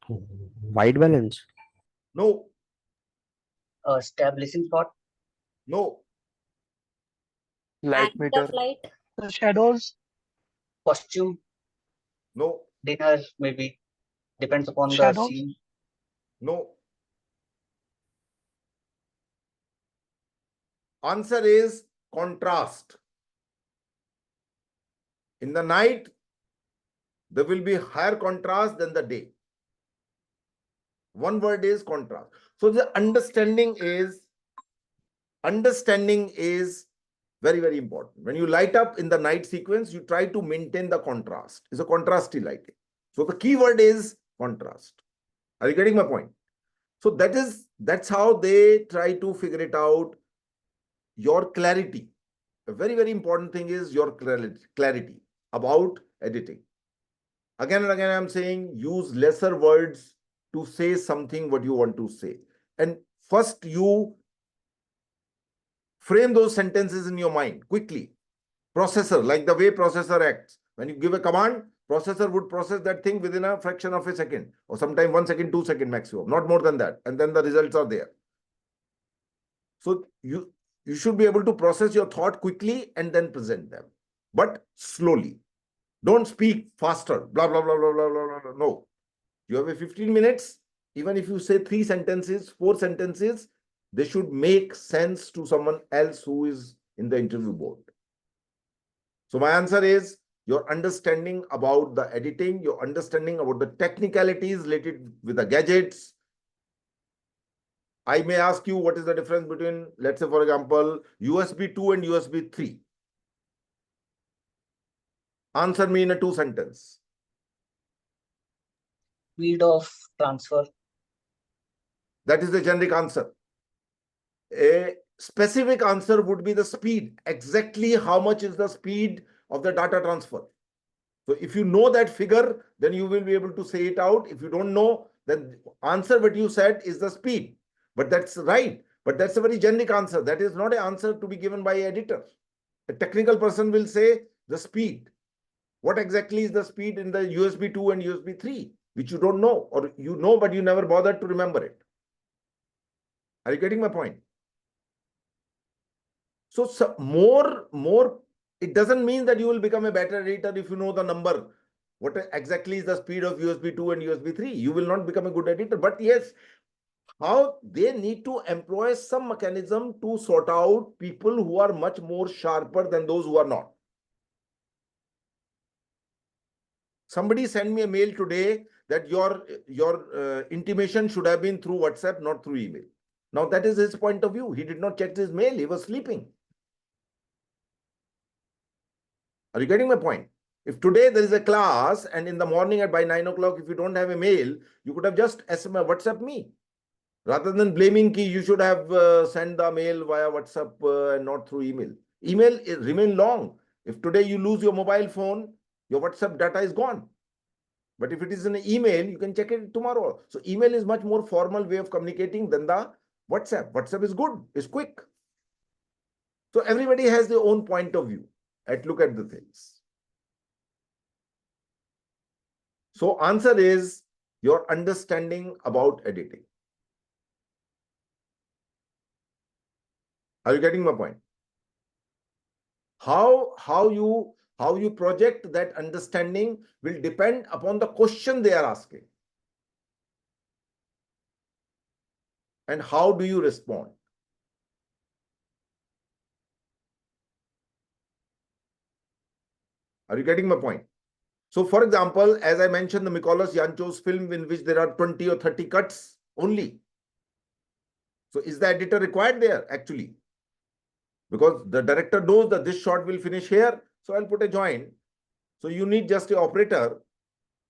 White balance. No. Establishing thought. No. Light Angle of meter. light. The shadows. Costume. No. Dinner, maybe. Depends upon the Shadows. scene. No. Answer is contrast. In the night, there will be higher contrast than the day. One word is contrast. So the understanding is very, very important. When you light up in the night sequence, you try to maintain the contrast. It's a contrasty lighting. So the key word is contrast. Are you getting my point? So that's how they try to figure it out. Your clarity. A very, very important thing is your clarity about editing. Again and again, I'm saying use lesser words to say something what you want to say. And first you frame those sentences in your mind quickly. Processor, like the way processor acts. When you give a command, processor would process that thing within a fraction of a second, or sometime 1 second, 2 second maximum, not more than that. And then the results are there. So you should be able to process your thought quickly and then present them, but slowly. Don't speak faster, blah, blah, blah, blah, blah, blah, blah. No. You have a 15 minutes. Even if you say 3 sentences, 4 sentences, they should make sense to someone else who is in the interview board. So my answer is your understanding about the editing, your understanding about the technicalities related with the gadgets. I may ask you what is the difference between, let's say, for example, USB 2 and USB 3. Answer me in a 2 sentence. Speed of transfer. That is the generic answer. A specific answer would be the speed. Exactly how much is the speed of the data transfer? So if you know that figure, then you will be able to say it out. If you don't know, then answer what you said is the speed. But that's right. But that's a very generic answer. That is not an answer to be given by an editor. A technical person will say the speed. What exactly is the speed in the USB 2 and USB 3, which you don't know, or you know, but you never bothered to remember it. Are you getting my point? So more, it doesn't mean that you will become a better editor if you know the number. What exactly is the speed of USB 2 and USB 3? You will not become a good editor. But yes, how they need to employ some mechanism to sort out people who are much more sharper than those who are not. Somebody sent me a mail today that your intimation should have been through WhatsApp, not through email. Now that is his point of view. He did not check his mail. He was sleeping. Are you getting my point? If today there is a class and in the morning by 9 o'clock, if you don't have a mail, you could have just SMS, WhatsApp me. Rather than blaming ki you should have sent the mail via WhatsApp and not through email. Email remain long. If today you lose your mobile phone, your WhatsApp data is gone. But if it is an email, you can check it tomorrow. So email is much more formal way of communicating than the WhatsApp. WhatsApp is good, it's quick. So everybody has their own point of view. Look at the things. So answer is your understanding about editing. Are you getting my point? How you project that understanding will depend upon the question they are asking. And how do you respond? Are you getting my point? So for example, as I mentioned, the Mykolas Yancho's film in which there are 20 or 30 cuts only. So is the editor required there actually? Because the director knows that this shot will finish here, so I'll put a joint. So you need just an operator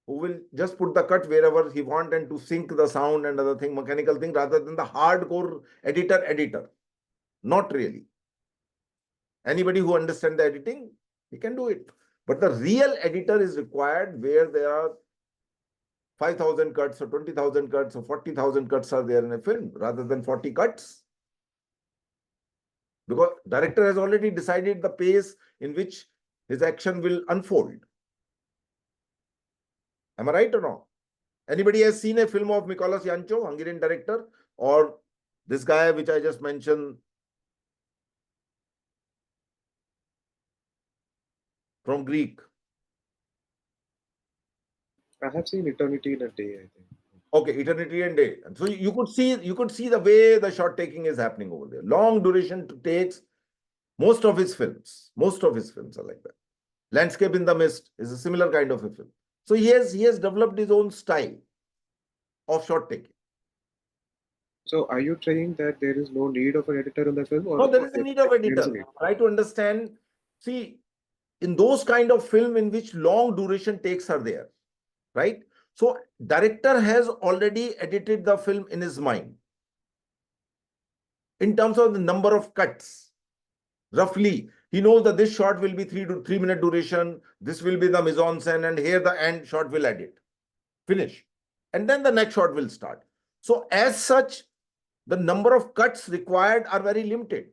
who will just put the cut wherever he wants and to sync the sound and other thing, mechanical thing, rather than the hardcore editor. Not really. Anybody who understands the editing, he can do it. But the real editor is required where there are 5,000 cuts or 20,000 cuts or 40,000 cuts are there in a film rather than 40 cuts. Because director has already decided the pace in which his action will unfold. Am I right or no? Anybody has seen a film of Mikolas Yancho, Hungarian director, or this guy which I just mentioned from Greek? I have seen Eternity in a Day, I think. Okay, Eternity and Day. And so you could see the way the shot taking is happening over there. Long duration takes. Most of his films are like that. Landscape in the Mist is a similar kind of a film. So he has developed his own style of shot taking. So are you saying that there is no need of an editor in the film? Or No, there is a need of there is a editor. need? Try to understand. See, in those kind of film in which long duration takes are there, right? So director has already edited the film in his mind in terms of the number of cuts. Roughly, he knows that this shot will be 3 minute duration, this will be the mise en scène, and here the end shot will edit. Finish. And then the next shot will start. So as such, the number of cuts required are very limited.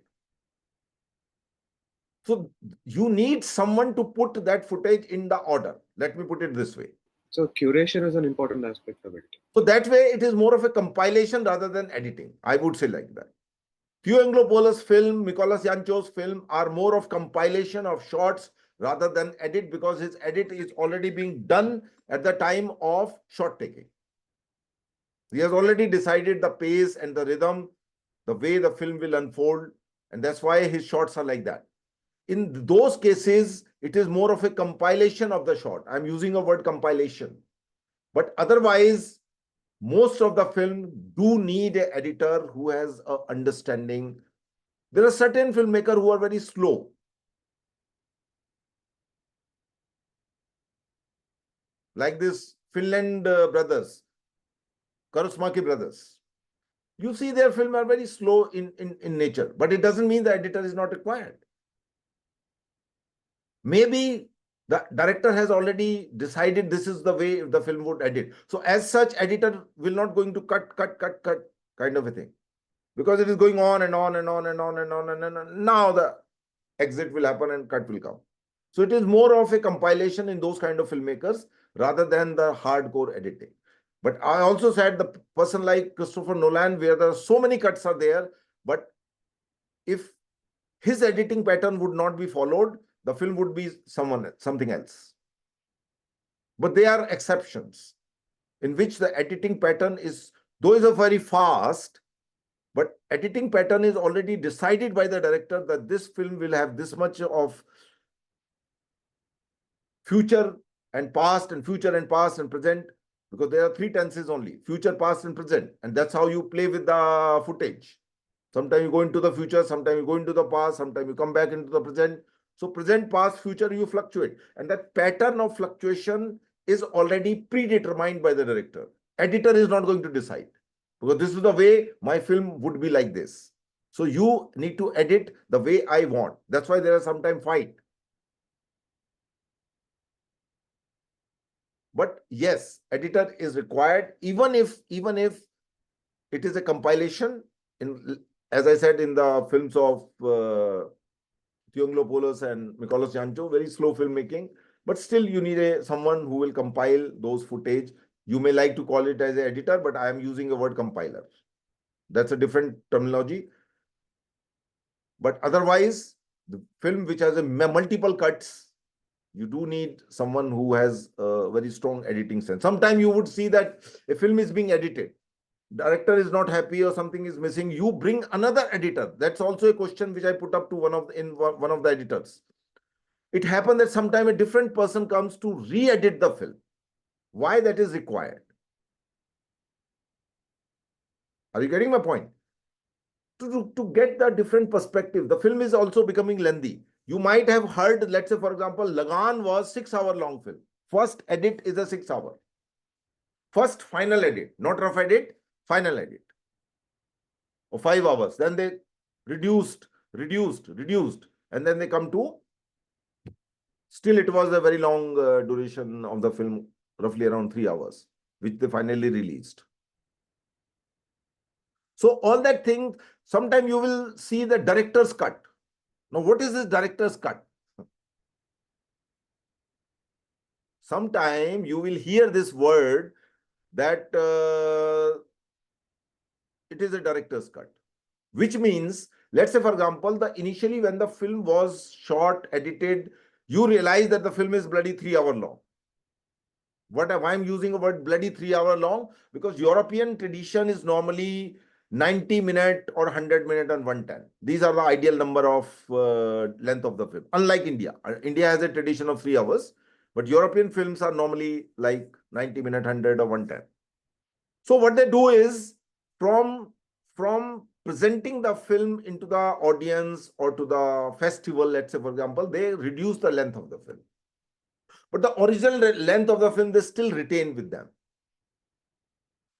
So you need someone to put that footage in the order. Let me put it this way. So curation is an important aspect of it. So that way it is more of a compilation rather than editing. I would say like that. Anglo-Polos film, Mikolas Yancho's film are more of compilation of shots rather than edit, because his edit is already being done at the time of shot taking. He has already decided the pace and the rhythm, the way the film will unfold, and that's why his shots are like that. In those cases, it is more of a compilation of the shot. I'm using a word compilation. But otherwise, most of the film do need an editor who has an understanding. There are certain filmmakers who are very slow. Like this Finland brothers, Karusmaki brothers. You see their film are very slow in nature, but it doesn't mean the editor is not required. Maybe the director has already decided this is the way the film would edit. So as such, editor will not going to cut kind of a thing, because it is going on and on and on and on and on and on. Now the exit will happen and cut will come. So it is more of a compilation in those kind of filmmakers rather than the hardcore editing. But I also said the person like Christopher Nolan, where there are so many cuts are there, but if his editing pattern would not be followed, the film would be something else. But they are exceptions in which the editing pattern is, though is a very fast, but editing pattern is already decided by the director that this film will have this much of future and past and future and past and present, because there are 3 tenses only, future, past and present. And that's how you play with the footage. Sometimes you go into the future, sometimes you go into the past, sometimes you come back into the present. So present, past, future, you fluctuate. And that pattern of fluctuation is already predetermined by the director. Editor is not going to decide, because this is the way my film would be like this. So you need to edit the way I want. That's why there are sometimes fight. But yes, editor is required, even if it is a compilation. As I said, in the films of Anglo-Polos and Mikolas Yancho, very slow filmmaking, but still you need someone who will compile those footage. You may like to call it as an editor, but I am using the word compiler. That's a different terminology. But otherwise, the film which has multiple cuts, you do need someone who has a very strong editing sense. Sometimes you would see that a film is being edited. Director is not happy or something is missing. You bring another editor. That's also a question which I put up to one of the editors. It happened that sometime a different person comes to re-edit the film. Why that is required? Are you getting my point? To get the different perspective. The film is also becoming lengthy. You might have heard, let's say, for example, Lagan was 6-hour long film. First edit is a 6-hour. First final edit, not rough edit, final edit. Or 5 hours. Then they reduced, and then they come to, still it was a very long duration of the film, roughly around 3 hours, which they finally released. So all that thing, sometime you will see the director's cut. Now, what is this director's cut? Sometime you will hear this word that it is a director's cut, which means, let's say, for example, initially when the film was shot, edited, you realize that the film is bloody 3 hours long. Why I'm using a word bloody 3 hours long? Because European tradition is normally 90 minutes or 100 minutes and 110. These are the ideal number of length of the film. Unlike India. India has a tradition of 3 hours, but European films are normally like 90 minutes, 100 or 110. So what they do is, from presenting the film into the audience or to the festival, let's say, for example, they reduce the length of the film. But the original length of the film, they still retain with them.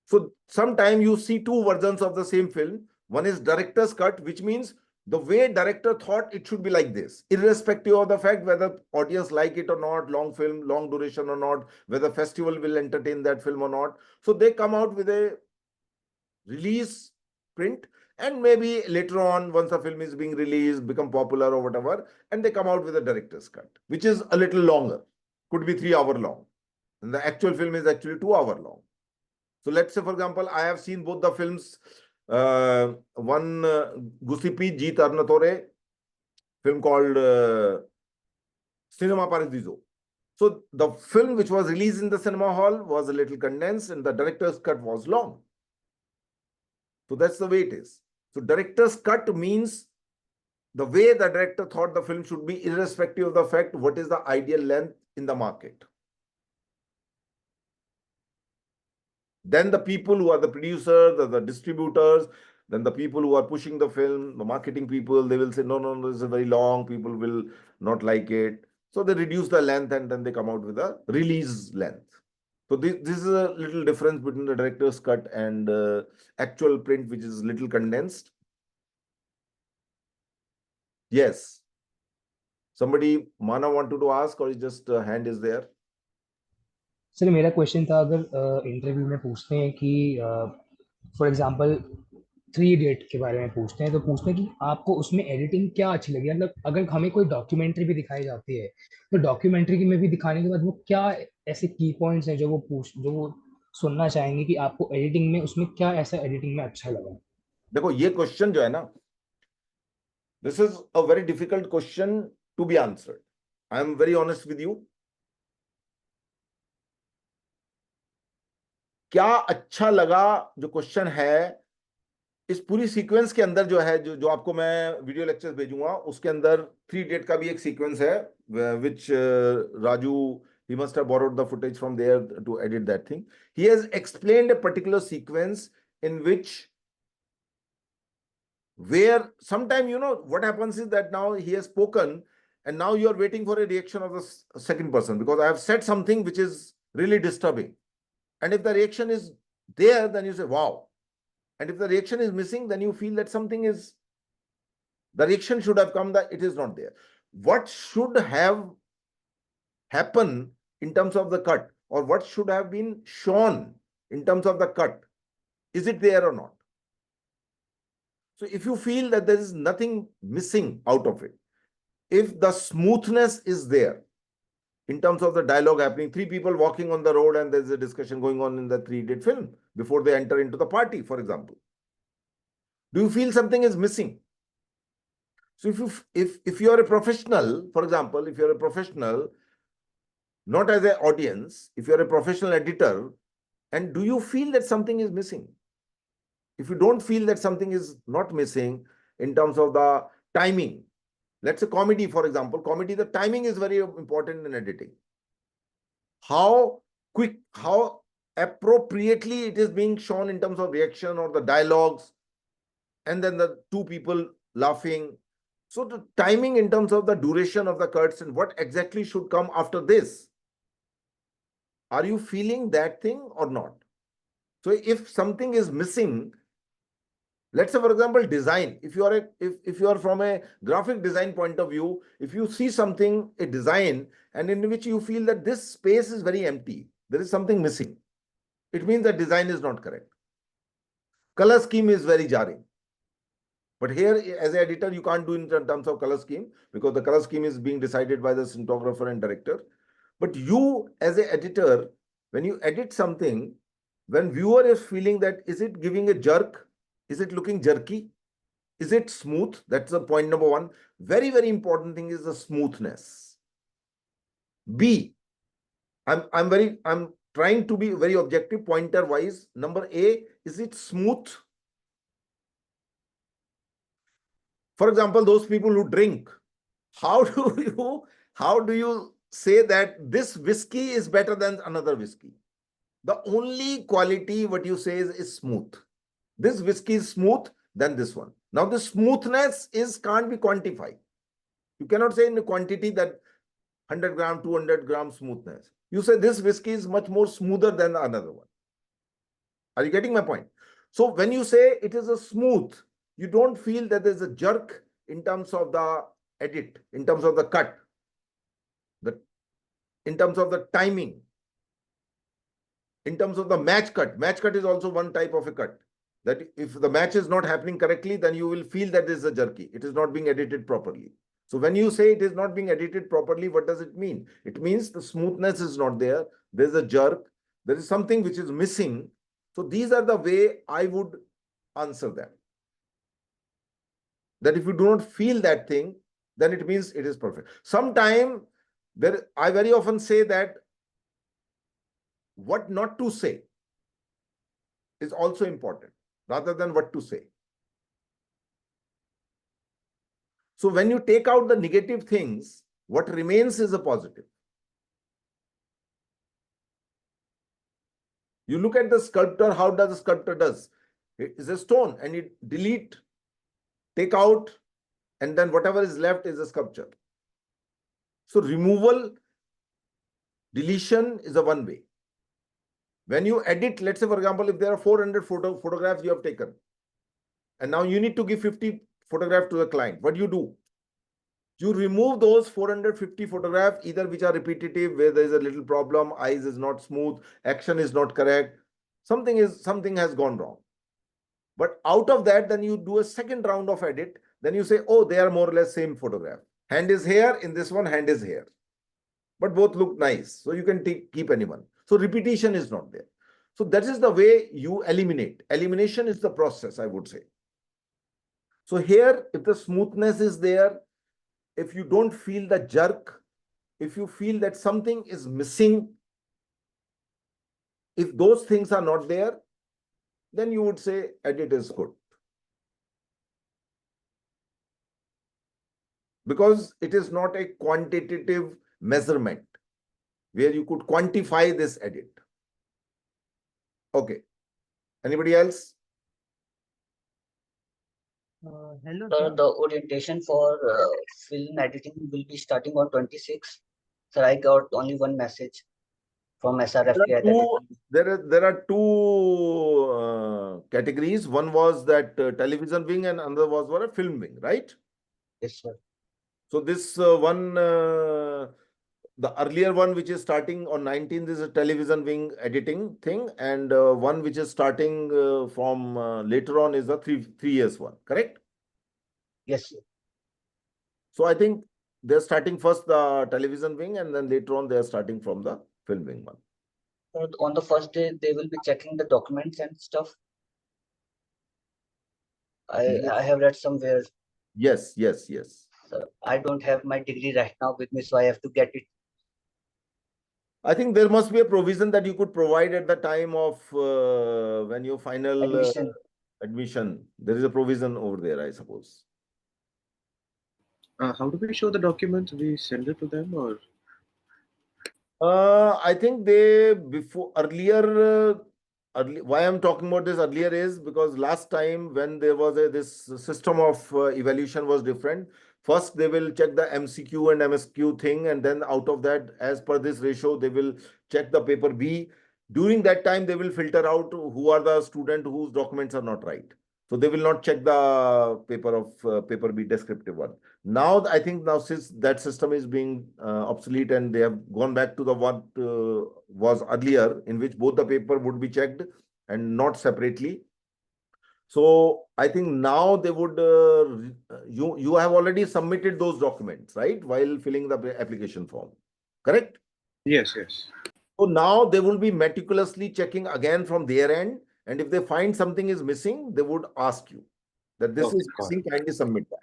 So sometimes you see two versions of the same film. One is director's cut, which means the way director thought it should be like this, irrespective of the fact whether audience like it or not, long film, long duration or not, whether festival will entertain that film or not. So they come out with a release print, and maybe later on, once the film is being released, become popular or whatever, and they come out with a director's cut, which is a little longer, could be 3 hours long. And the actual film is actually 2 hours long. So let's say, for example, I have seen both the films. One Gusipi JET-2024 film called Cinema Paradiso. So the film which was released in the cinema hall was a little condensed, and the director's cut was long. So that's the way it is. So director's cut means the way the director thought the film should be, irrespective of the fact what is the ideal length in the market. Then the people who are the producers, the distributors, then the people who are pushing the film, the marketing people, they will say, no, no, no, this is very long, people will not like it. So they reduce the length and then they come out with a release length. So this is a little difference between the director's cut and actual print, which is little condensed. Yes. Somebody, Mana, wanted to ask, or just hand is there? Sir मेरा question था, अगर interview में पूछते हैं कि for example 3 idiot के बारे में पूछते हैं, तो पूछते हैं कि आपको उसमें एडिटिंग क्या अच्छी लगी, मतलब अगर हमें कोई डॉक्यूमेंट्री भी दिखाई जाती है, तो डॉक्यूमेंट्री में भी दिखाने के बाद वो क्या ऐसे की पॉइंट्स हैं जो वो सुनना चाहेंगे कि आपको एडिटिंग में, उसमें क्या ऐसा एडिटिंग में अच्छा लगा? देखो, ये क्वेश्चन जो है ना, this is a very difficult question to be answered. I am very honest with you. क्या अच्छा लगा जो क्वेश्चन है, इस पूरी सीक्वेंस के अंदर जो है, जो आपको मैं वीडियो लेक्चर्स भेजूंगा, उसके अंदर 3 इडियट का भी एक सीक्वेंस है, विच Raju, he must have borrowed the footage from there to edit that thing. He has explained a particular sequence in which, where sometime, you know, what happens is that now he has spoken and now you are waiting for a reaction of the second person, because I have said something which is really disturbing. And if the reaction is there, then you say, wow. And if the reaction is missing, then you feel that something is, the reaction should have come, that it is not there. What should have happened in terms of the cut, or what should have been shown in terms of the cut? Is it there or not? So if you feel that there is nothing missing out of it, if the smoothness is there, in terms of the dialogue happening, 3 people walking on the road and there's a discussion going on in the 3 idiot film before they enter into the party, for example. Do you feel something is missing? So if you are a professional, for example, if you're a professional, not as an audience, if you're a professional editor, and do you feel that something is missing? If you don't feel that something is not missing in terms of the timing, let's say comedy, for example, comedy, the timing is very important in editing. How quick, how appropriately it is being shown in terms of reaction or the dialogues, and then the 2 people laughing. So the timing in terms of the duration of the cuts and what exactly should come after this. Are you feeling that thing or not? So if something is missing, Let's say, for example, design. If you are if you are from a graphic design point of view, if you see something, a design, and in which you feel that this space is very empty, there is something missing, it means that design is not correct. Color scheme is very jarring. But here, as an editor, you can't do in terms of color scheme, because the color scheme is being decided by the cinematographer and director. But you, as an editor, when you edit something, when viewer is feeling that, is it giving a jerk? Is it looking jerky? Is it smooth? That's the point number one. Very, very important thing is the smoothness. B, I'm trying to be very objective, pointer wise. Number A, is it smooth? For example, those people who drink, how do you say that this whiskey is better than another whiskey? The only quality what you say is smooth. This whiskey is smooth than this one. Now the smoothness can't be quantified. You cannot say in a quantity that 100 gram, 200 gram smoothness. You say this whiskey is much more smoother than another one. Are you getting my point? So when you say it is a smooth, you don't feel that there's a jerk in terms of the edit, in terms of the cut, in terms of the timing, in terms of the match cut. Match cut is also one type of a cut. That if the match is not happening correctly, then you will feel that is a jerky. It is not being edited properly. So when you say it is not being edited properly, what does it mean? It means the smoothness is not there. There's a jerk. There is something which is missing. So these are the way I would answer them. That if you do not feel that thing, then it means it is perfect. Sometime I very often say that what not to say is also important rather than what to say. So when you take out the negative things, what remains is a positive. You look at the sculptor, how does the sculptor does? It is a stone and you delete, take out, and then whatever is left is a sculpture. So removal, deletion is a one way. When you edit, let's say, for example, if there are 400 photographs you have taken, and now you need to give 50 photographs to the client, what do? You remove those 450 photographs, either which are repetitive, where there is a little problem, eyes is not smooth, action is not correct, something has gone wrong. But out of that, then you do a second round of edit, then you say, oh, they are more or less same photograph. Hand is here, in this one, hand is here. But both look nice, so you can keep anyone. So repetition is not there. So that is the way you eliminate. Elimination is the process, I would say. So here, if the smoothness is there, if you don't feel the jerk, if you feel that something is missing, if those things are not there, then you would say edit is good. Because it is not a quantitative measurement where you could quantify this edit. Okay. Anybody else? Hello, sir. The orientation for film editing will be starting on 26. Sir, I got only one message from SRFTI. There are two categories. One was that television wing and another was for a film wing, right? Yes, sir. So this one, the earlier one which is starting on 19th is a television wing editing thing, and one which is starting from later on is a three years one, correct? Yes, sir. So I think they're starting first the television wing, and then later on they're starting from the film wing one. On the first day, they will be checking the documents and stuff. I have read somewhere. Yes. Sir, I don't have my degree right now with me, so I have to get it. I think there must be a provision that you could provide at the time of when your final admission. There is a provision over there, I suppose. How do we show the documents? We send it to them, or? I think they earlier. Why I'm talking about this earlier is because last time when there was this system of evaluation was different. First, they will check the MCQ and MSQ thing, and then out of that, as per this ratio, they will check the paper B. During that time, they will filter out who are the students whose documents are not right. So they will not check the paper B descriptive one. Now, I think now since that system is being obsolete and they have gone back to the what was earlier, in which both the paper would be checked and not separately. So I think now they would, you have already submitted those documents, right? While filling the application form, correct? Yes, yes. So now they will be meticulously checking again from their end. And if they find something is missing, they would ask you that this Okay, is got missing, kindly submit that.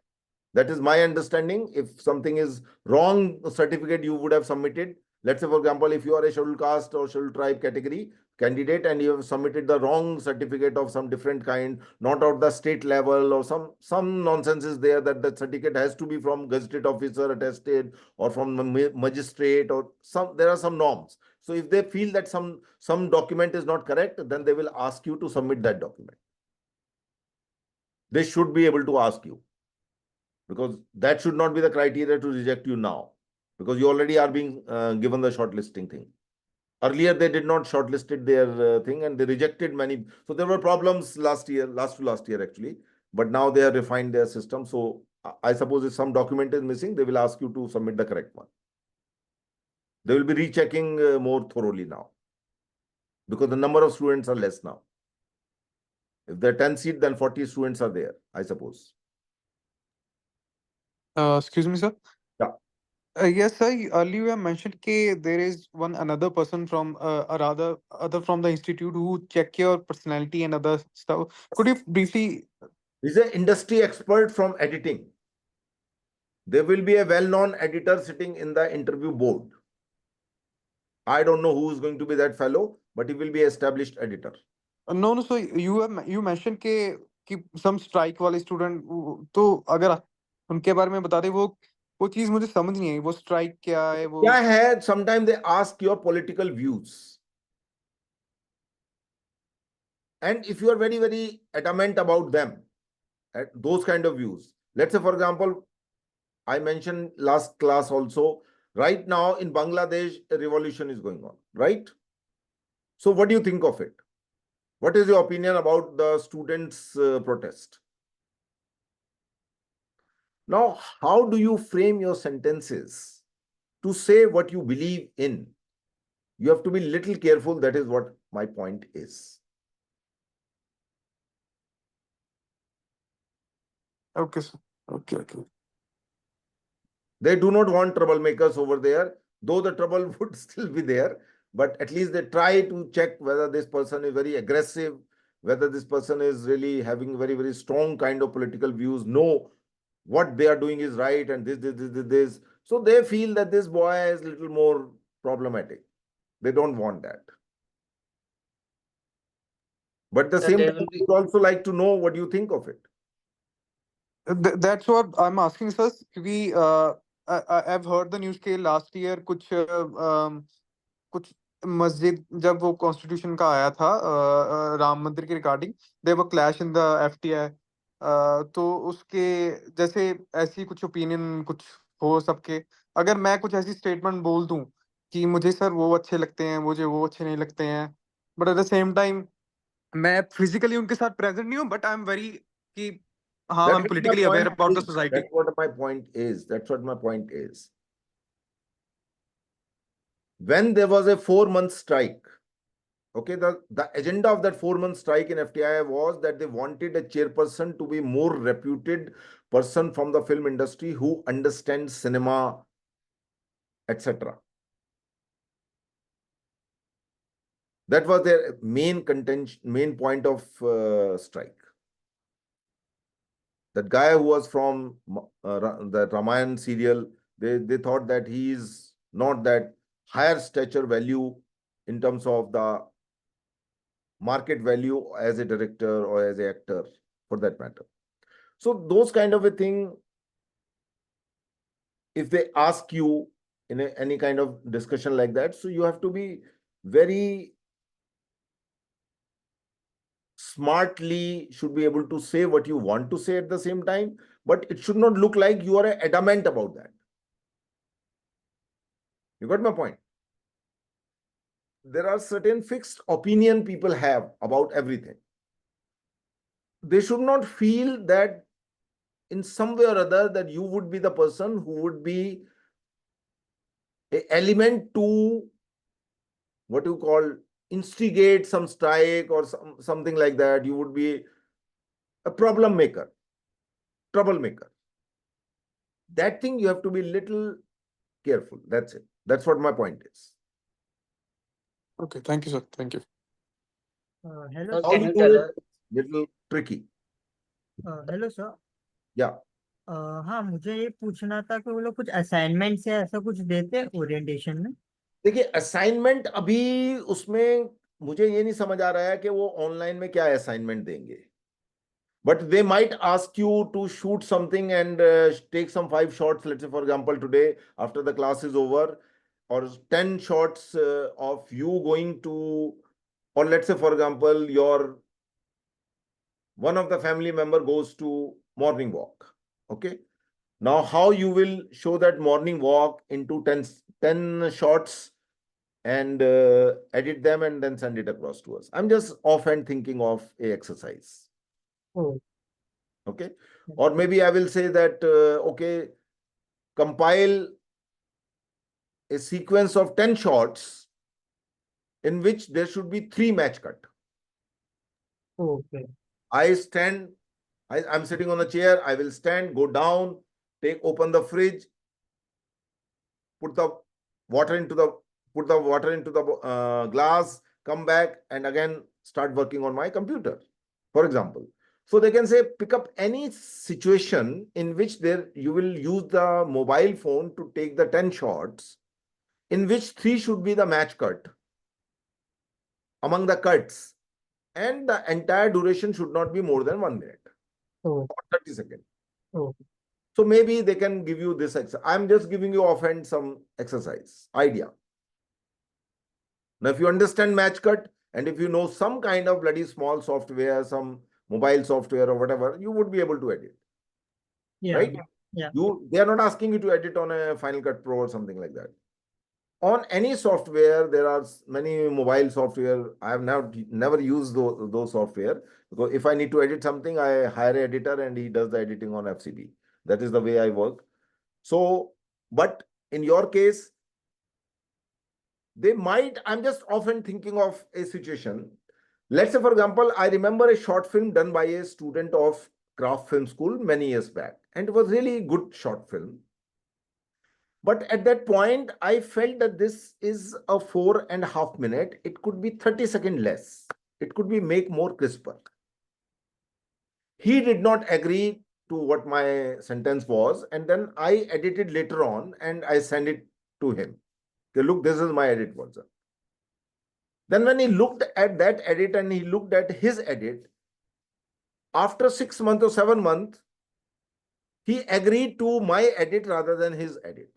That is my understanding. If something is wrong certificate you would have submitted, let's say, for example, if you are a scheduled caste or scheduled tribe category candidate and you have submitted the wrong certificate of some different kind, not at the state level, or some nonsense is there that the certificate has to be from gazetted officer attested or from magistrate or there are some norms. So if they feel that some document is not correct, then they will ask you to submit that document. They should be able to ask you, because that should not be the criteria to reject you now, because you already are being given the shortlisting thing. Earlier, they did not shortlisted their thing and they rejected many. So there were problems last to last year actually, but now they have refined their system. So I suppose if some document is missing, they will ask you to submit the correct one. They will be rechecking more thoroughly now, because the number of students are less now. If there are 10 seats, then 40 students are there, I suppose. Excuse me, sir. Yeah. Yes, sir. Earlier you have mentioned that there is another person from or rather other from the institute who check your personality and other stuff. Could you briefly? He's an industry expert from editing. There will be a well-known editor sitting in the interview board. I don't know who is going to be that fellow, but he will be an established editor. No. So you mentioned कि some strike वाले student, तो अगर उनके बारे में बता दे, वो चीज मुझे समझ नहीं आई, वो strike क्या है वो? क्या है? Sometimes they ask your political views, and if you are very, very adamant about them, those kind of views. Let's say, for example, I mentioned last class also, right now in Bangladesh, a revolution is going on, right? So what do you think of it? What is your opinion about the students' protest? Now, how do you frame your sentences to say what you believe in? You have to be little careful. That is what my point is. Okay, sir. Okay. They do not want troublemakers over there, though the trouble would still be there. But at least they try to check whether this person is very aggressive, whether this person is really having very, very strong kind of political views, know what they are doing is right, and this. So they feel that this boy is a little more problematic. They don't want that. But at the same time, we would also like to know what you think of it. That's what I'm asking, sir. Because I've heard the news के last year कुछ मस्जिद जब वो constitution का आया था राम मंदिर के regarding, there were clash in the FTI, तो उसके जैसे ऐसी कुछ ओपिनियन कुछ हो सबके, अगर मैं कुछ ऐसी स्टेटमेंट बोल दूं कि मुझे सर वो अच्छे लगते हैं, मुझे वो अच्छे नहीं लगते हैं, but at the same time मैं फिजिकली उनके साथ प्रेजेंट नहीं हूं, बट आई एम वेरी कि हाँ, I am politically aware about the society. That's what my point is. That's what my point is. When there was a 4-month strike, okay, the agenda of that 4-month strike in FTII was that they wanted a chairperson to be more reputed person from the film industry who understands cinema, etc. That was their main contention, main point of strike. That guy who was from the Ramayan serial, they thought that he is not that higher stature value in terms of the market value as a director or as an actor, for that matter. So those kind of a thing, if they ask you in any kind of discussion like that, so you have to be very smartly, should be able to say what you want to say at the same time, but it should not look like you are adamant about that. You got my point? There are certain fixed opinion people have about everything. they should not feel that in some way or other that you would be the person who would be an element to what you call instigate some strike or something like that. You would be a problem maker, troublemaker. That thing you have to be little careful. That's it. That's what my point is. Okay, thank you, sir. Thank you. Hello, Sir, How can you you do tell it? us? Little tricky. Hello sir. Yeah. हाँ, मुझे ये पूछना था कि वो लोग कुछ assignment से ऐसा कुछ देते हैं ओरिएंटेशन में? देखिए असाइनमेंट अभी उसमें मुझे ये नहीं समझ आ रहा है कि वो ऑनलाइन में क्या असाइनमेंट देंगे. But they might ask you to shoot something and take some 5 shots, let's say, for example, today after the class is over, or 10 shots of you going to, or let's say, for example, one of the family member goes to morning walk. Okay. Now, how you will show that morning walk into 10 shots and edit them and then send it across to us. I'm just offhand thinking of a exercise. Oh, Okay. Or maybe I will say that, okay, compile a sequence of 10 shots in which there should be 3 match cut. okay. I'm sitting on a chair, I will stand, go down, open the fridge, put the water into the glass, come back and again start working on my computer, for example. So they can say, pick up any situation in which you will use the mobile phone to take the 10 shots, in which 3 should be the match cut among the cuts, and the entire duration should not be more than 1 minute Oh, or 30 seconds. oh, So maybe they can give you this exercise. I'm just giving you offhand some exercise idea. Now, if you understand match cut and if you know some kind of bloody small software, some mobile software or whatever, you would be able to edit. yeah, Right? yeah. They are not asking you to edit on a Final Cut Pro or something like that. On any software, there are many mobile software. I have never used those software, because if I need to edit something, I hire an editor and he does the editing on FCB. That is the way I work. So, but in your case, I'm just often thinking of a situation. Let's say, for example, I remember a short film done by a student of craft film school many years back, and it was really good short film. But at that point, I felt that this is a 4.5 minute. It could be 30 seconds less. It could be make more crisper. He did not agree to what my sentence was. And then I edited later on and I sent it to him. Okay, look, this is my edit version. Then when he looked at that edit and he looked at his edit, after 6 months or 7 months, he agreed to my edit rather than his edit.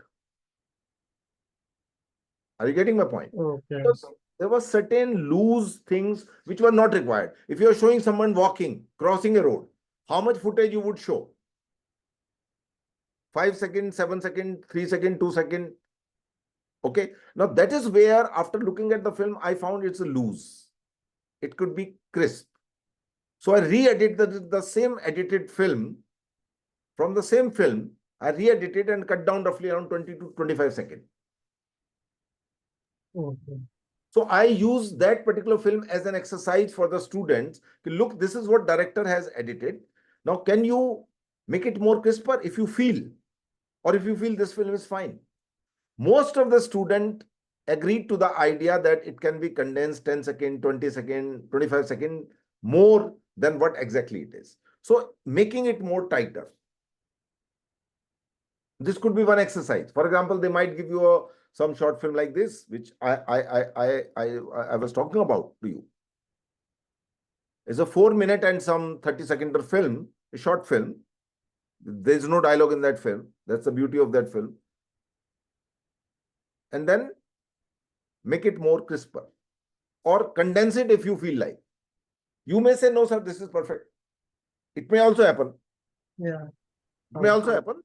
Are you getting my point? Okay. Because there were certain loose things which were not required. If you are showing someone walking, crossing a road, how much footage you would show? 5 seconds, 7 seconds, 3 seconds, 2 seconds. Okay. Now that is where, after looking at the film, I found it's a loose. It could be crisp. So I re-edited the same edited film. From the same film, I re-edited and cut down roughly around 20 to 25 seconds. Okay. So I use that particular film as an exercise for the students. Look, this is what director has edited. Now, can you make it more crisper if you feel, or if you feel this film is fine? Most of the students agreed to the idea that it can be condensed 10 seconds, 20 seconds, 25 seconds more than what exactly it is. So making it more tighter. This could be one exercise. For example, they might give you some short film like this, which I was talking about to you. It's a 4 minute and some 30-second film, a short film. There's no dialogue in that film. That's the beauty of that film. And then make it more crisper, or condense it if you feel like. You may say, no, sir, this is perfect. It may also happen. Yeah. It may also happen.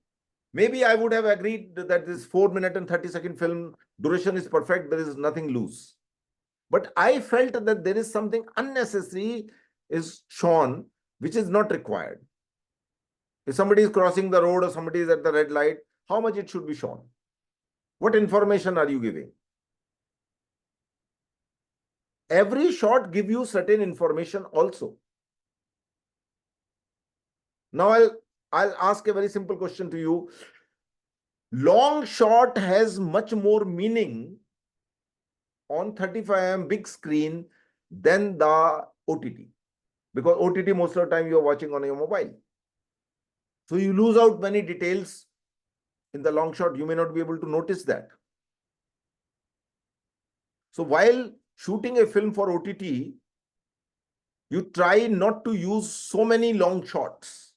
Maybe I would have agreed that this 4 minute and 30-second film duration is perfect. There is nothing loose. But I felt that there is something unnecessary is shown which is not required. If somebody is crossing the road or somebody is at the red light, how much it should be shown? What information are you giving? Every shot gives you certain information also. Now I'll ask a very simple question to you. Long shot has much more meaning on 35mm big screen than the OTT. Because OTT most of the time you're watching on your mobile. So you lose out many details in the long shot. You may not be able to notice that. So while shooting a film for OTT, you try not to use so many long shots.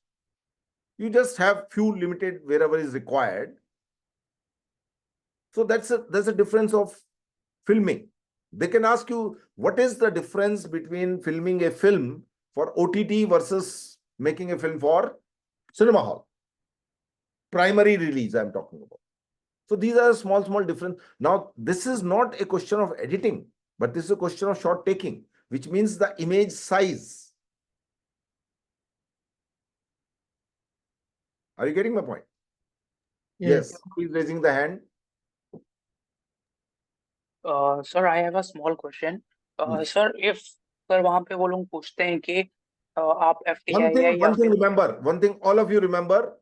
You just have few limited wherever is required. So there's a difference of filming. They can ask you, what is the difference between filming a film for OTT versus making a film for cinema hall? Primary release I'm talking about. So these are small difference. Now, this is not a question of editing, but this is a question of shot taking, which means the image size. Are you getting my point? Yes. Please raising the hand. Sir, I have a small question. Sir, if sir वहाँ पे वो लोग पूछते हैं कि आप FTII या फिर One thing all of you remember,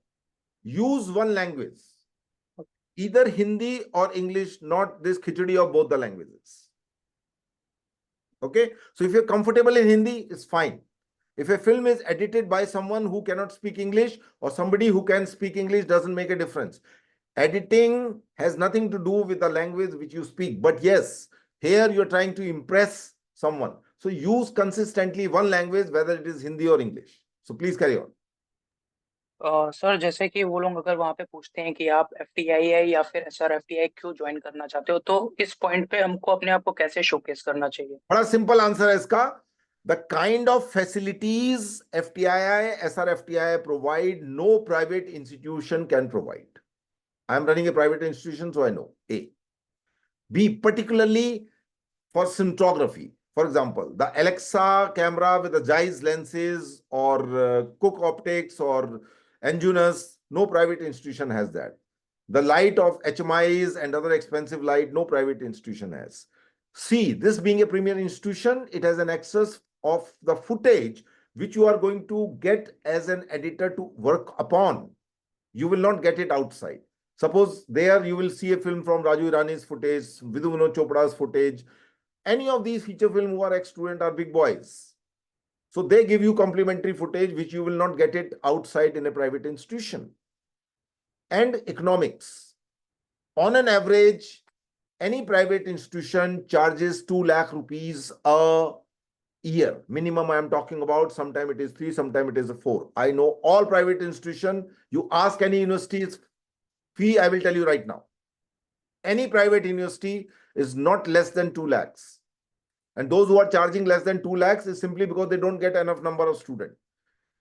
use one language. Either Hindi or English, not this khichdi of both the languages. Okay? So if you're comfortable in Hindi, it's fine. If a film is edited by someone who cannot speak English or somebody who can speak English, doesn't make a difference. Editing has nothing to do with the language which you speak. But yes, here you're trying to impress someone. So use consistently one language, whether it is Hindi or English. So please carry on. Sir जैसे कि वो लोग अगर वहाँ पे पूछते हैं कि आप FTII या फिर SRFTI क्यों ज्वाइन करना चाहते हो, तो इस पॉइंट पे हमको अपने आप को कैसे शोकेस करना चाहिए? बड़ा सिंपल आंसर है इसका. The kind of facilities FTII, SRFTI provide, no private institution can provide. I am running a private institution, so I know. A. B, particularly for cinematography. For example, the Alexa camera with the Zeiss lenses or Cook optics or Enjunus, no private institution has that. The light of HMIs and other expensive light, no private institution has. C, this being a premier institution, it has an access of the footage which you are going to get as an editor to work upon. You will not get it outside. Suppose there you will see a film from Raju Irani's footage, Vidhu Vinod Chopra's footage. Any of these feature film who are ex-student are big boys. So they give you complimentary footage which you will not get it outside in a private institution. And economics. On an average, any private institution charges 2 lakh rupees a year. Minimum I am talking about, sometime it is 3, sometime it is 4. I know all private institution, you ask any university's fee, I will tell you right now. Any private university is not less than 2 lakhs. And those who are charging less than 2 lakhs is simply because they don't get enough number of students.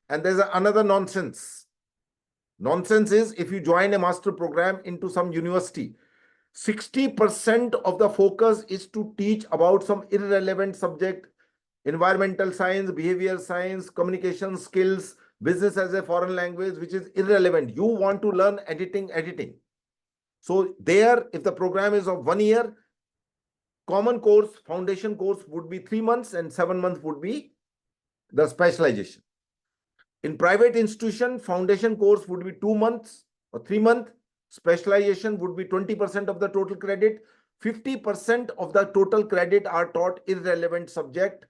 And there's another nonsense. Nonsense is if you join a master program into some university, 60% of the focus is to teach about some irrelevant subject, environmental science, behavior science, communication skills, business as a foreign language, which is irrelevant. You want to learn editing. So there, if the program is of 1 year, common course, foundation course would be 3 months and 7 months would be the specialization. In private institution, foundation course would be 2 months or 3 months. Specialization would be 20% of the total credit. 50% of the total credit are taught irrelevant subject.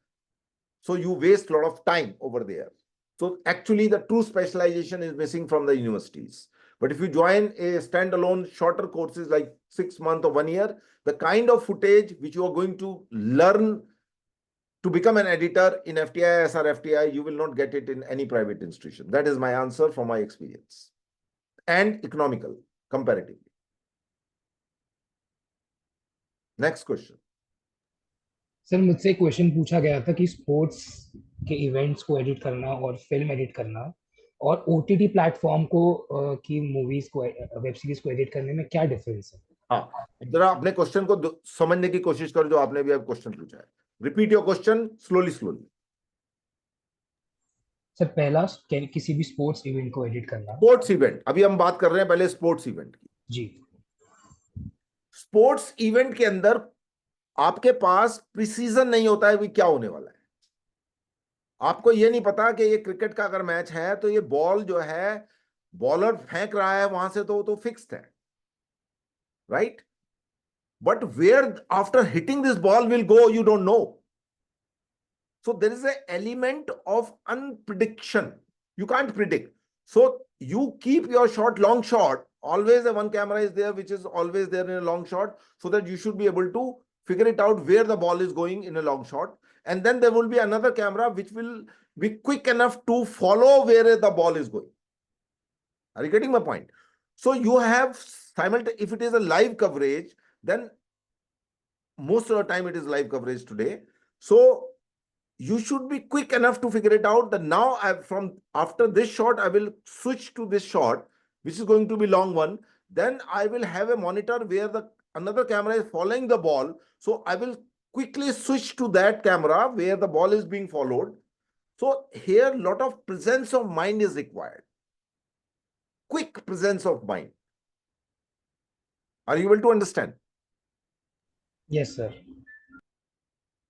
So you waste a lot of time over there. So actually the true specialization is missing from the universities. But if you join a standalone shorter courses like 6 months or 1 year, the kind of footage which you are going to learn to become an editor in FTI, SRFTI, you will not get it in any private institution. That is my answer from my experience. And economical, comparatively. Next question. Sir मुझसे एक question पूछा गया था कि sports के events को edit करना और फिल्म एडिट करना और ओटीटी प्लेटफॉर्म को की मूवीज को वेब सीरीज को एडिट करने में क्या डिफरेंस है? हाँ, जरा अपने क्वेश्चन को समझने की कोशिश करो जो आपने भी अब क्वेश्चन पूछा है. Repeat your question slowly. Sir पहला किसी भी स्पोर्ट्स इवेंट को एडिट करना। स्पोर्ट्स इवेंट, अभी हम बात कर रहे हैं पहले स्पोर्ट्स इवेंट की। जी। स्पोर्ट्स इवेंट के अंदर आपके पास प्रिसीजन नहीं होता है कि क्या होने वाला है। आपको ये नहीं पता कि ये क्रिकेट का अगर मैच है तो ये बॉल जो है बॉलर फेंक रहा है वहां से तो फिक्स्ड है, right? But where after hitting this ball will go you don't know. So there is an element of unprediction. You can't predict. So you keep your shot long shot. Always a one camera is there, which is always there in a long shot, so that you should be able to figure it out where the ball is going in a long shot. And then there will be another camera which will be quick enough to follow where the ball is going. Are you getting my point? So you have if it is a live coverage, then most of the time it is live coverage today. So you should be quick enough to figure it out that now from after this shot, I will switch to this shot, which is going to be long one. Then I will have a monitor where another camera is following the ball. So I will quickly switch to that camera where the ball is being followed. So here, lot of presence of mind is required. Quick presence of mind. Are you able to understand? Yes, sir.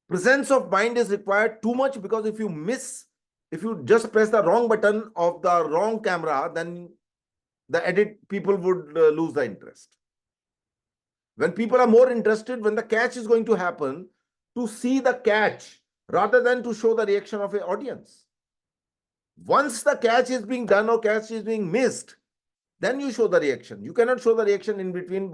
Presence of mind is required too much, because if you just press the wrong button of the wrong camera, then the edit people would lose the interest. When people are more interested when the catch is going to happen, to see the catch rather than to show the reaction of an audience. Once the catch is being done or catch is being missed, then you show the reaction. You cannot show the reaction in between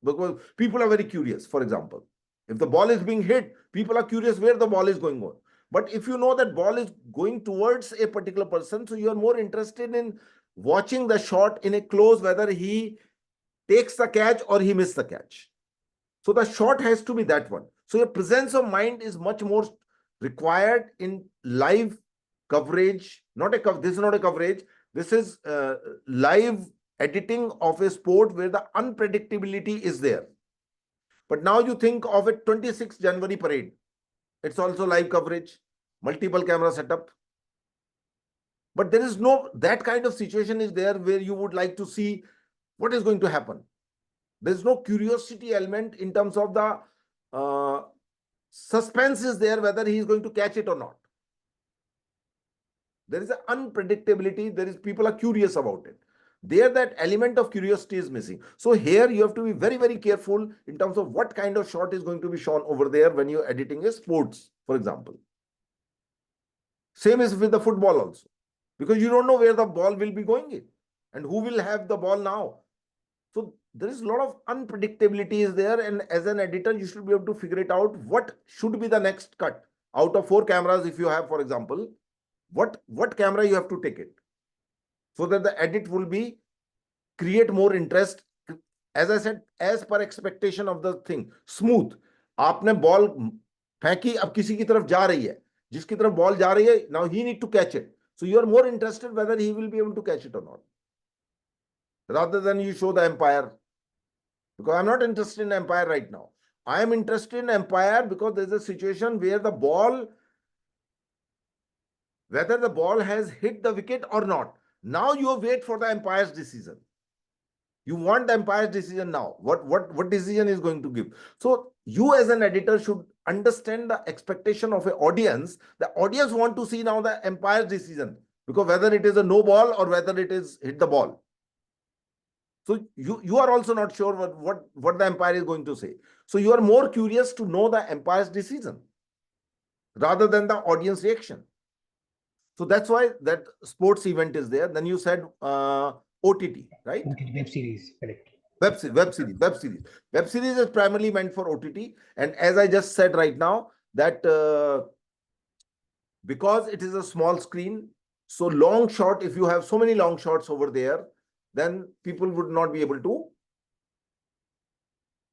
because people are very curious. For example, if the ball is being hit, people are curious where the ball is going on. But if you know that ball is going towards a particular person, so you are more interested in watching the shot in a close, whether he takes the catch or he missed the catch. So the shot has to be that one. So your presence of mind is much more required in live coverage. This is not a coverage. This is live editing of a sport where the unpredictability is there. But now you think of a 26th January parade. It's also live coverage, multiple camera setup. But there is no, that kind of situation is there where you would like to see what is going to happen. There's no curiosity element in terms of the suspense is there whether he is going to catch it or not. There is an unpredictability. People are curious about it. There, that element of curiosity is missing. So here you have to be very, very careful in terms of what kind of shot is going to be shown over there when you're editing a sports, for example. Same is with the football also, because you don't know where the ball will be going in and who will have the ball now. So there is a lot of unpredictability is there, and as an editor, you should be able to figure it out. What should be the next cut out of 4 cameras? If you have, for example, what camera you have to take it, so that the edit will be create more interest. As I said, as per expectation of the thing, smooth. आपने ball फेंकी, अब किसी की तरफ जा रही है, जिसकी तरफ बॉल जा रही है, now he need to catch it. So you are more interested whether he will be able to catch it or not, rather than you show the umpire. Because I'm not interested in umpire right now. I am interested in umpire because there's a situation where the ball, whether the ball has hit the wicket or not. Now you wait for the umpire's decision. You want the umpire's decision now. What decision is going to give? So you as an editor should understand the expectation of an audience. The audience want to see now the umpire's decision, because whether it is a no ball or whether it is hit the ball. So you are also not sure what the umpire is going to say. So you are more curious to know the umpire's decision rather than the audience reaction. So that's why that sports event is there. Then you said OTT, right? Web series, correct. Web series is primarily meant for OTT. And as I just said right now, that because it is a small screen, so long shot, if you have so many long shots over there, then people would not be able to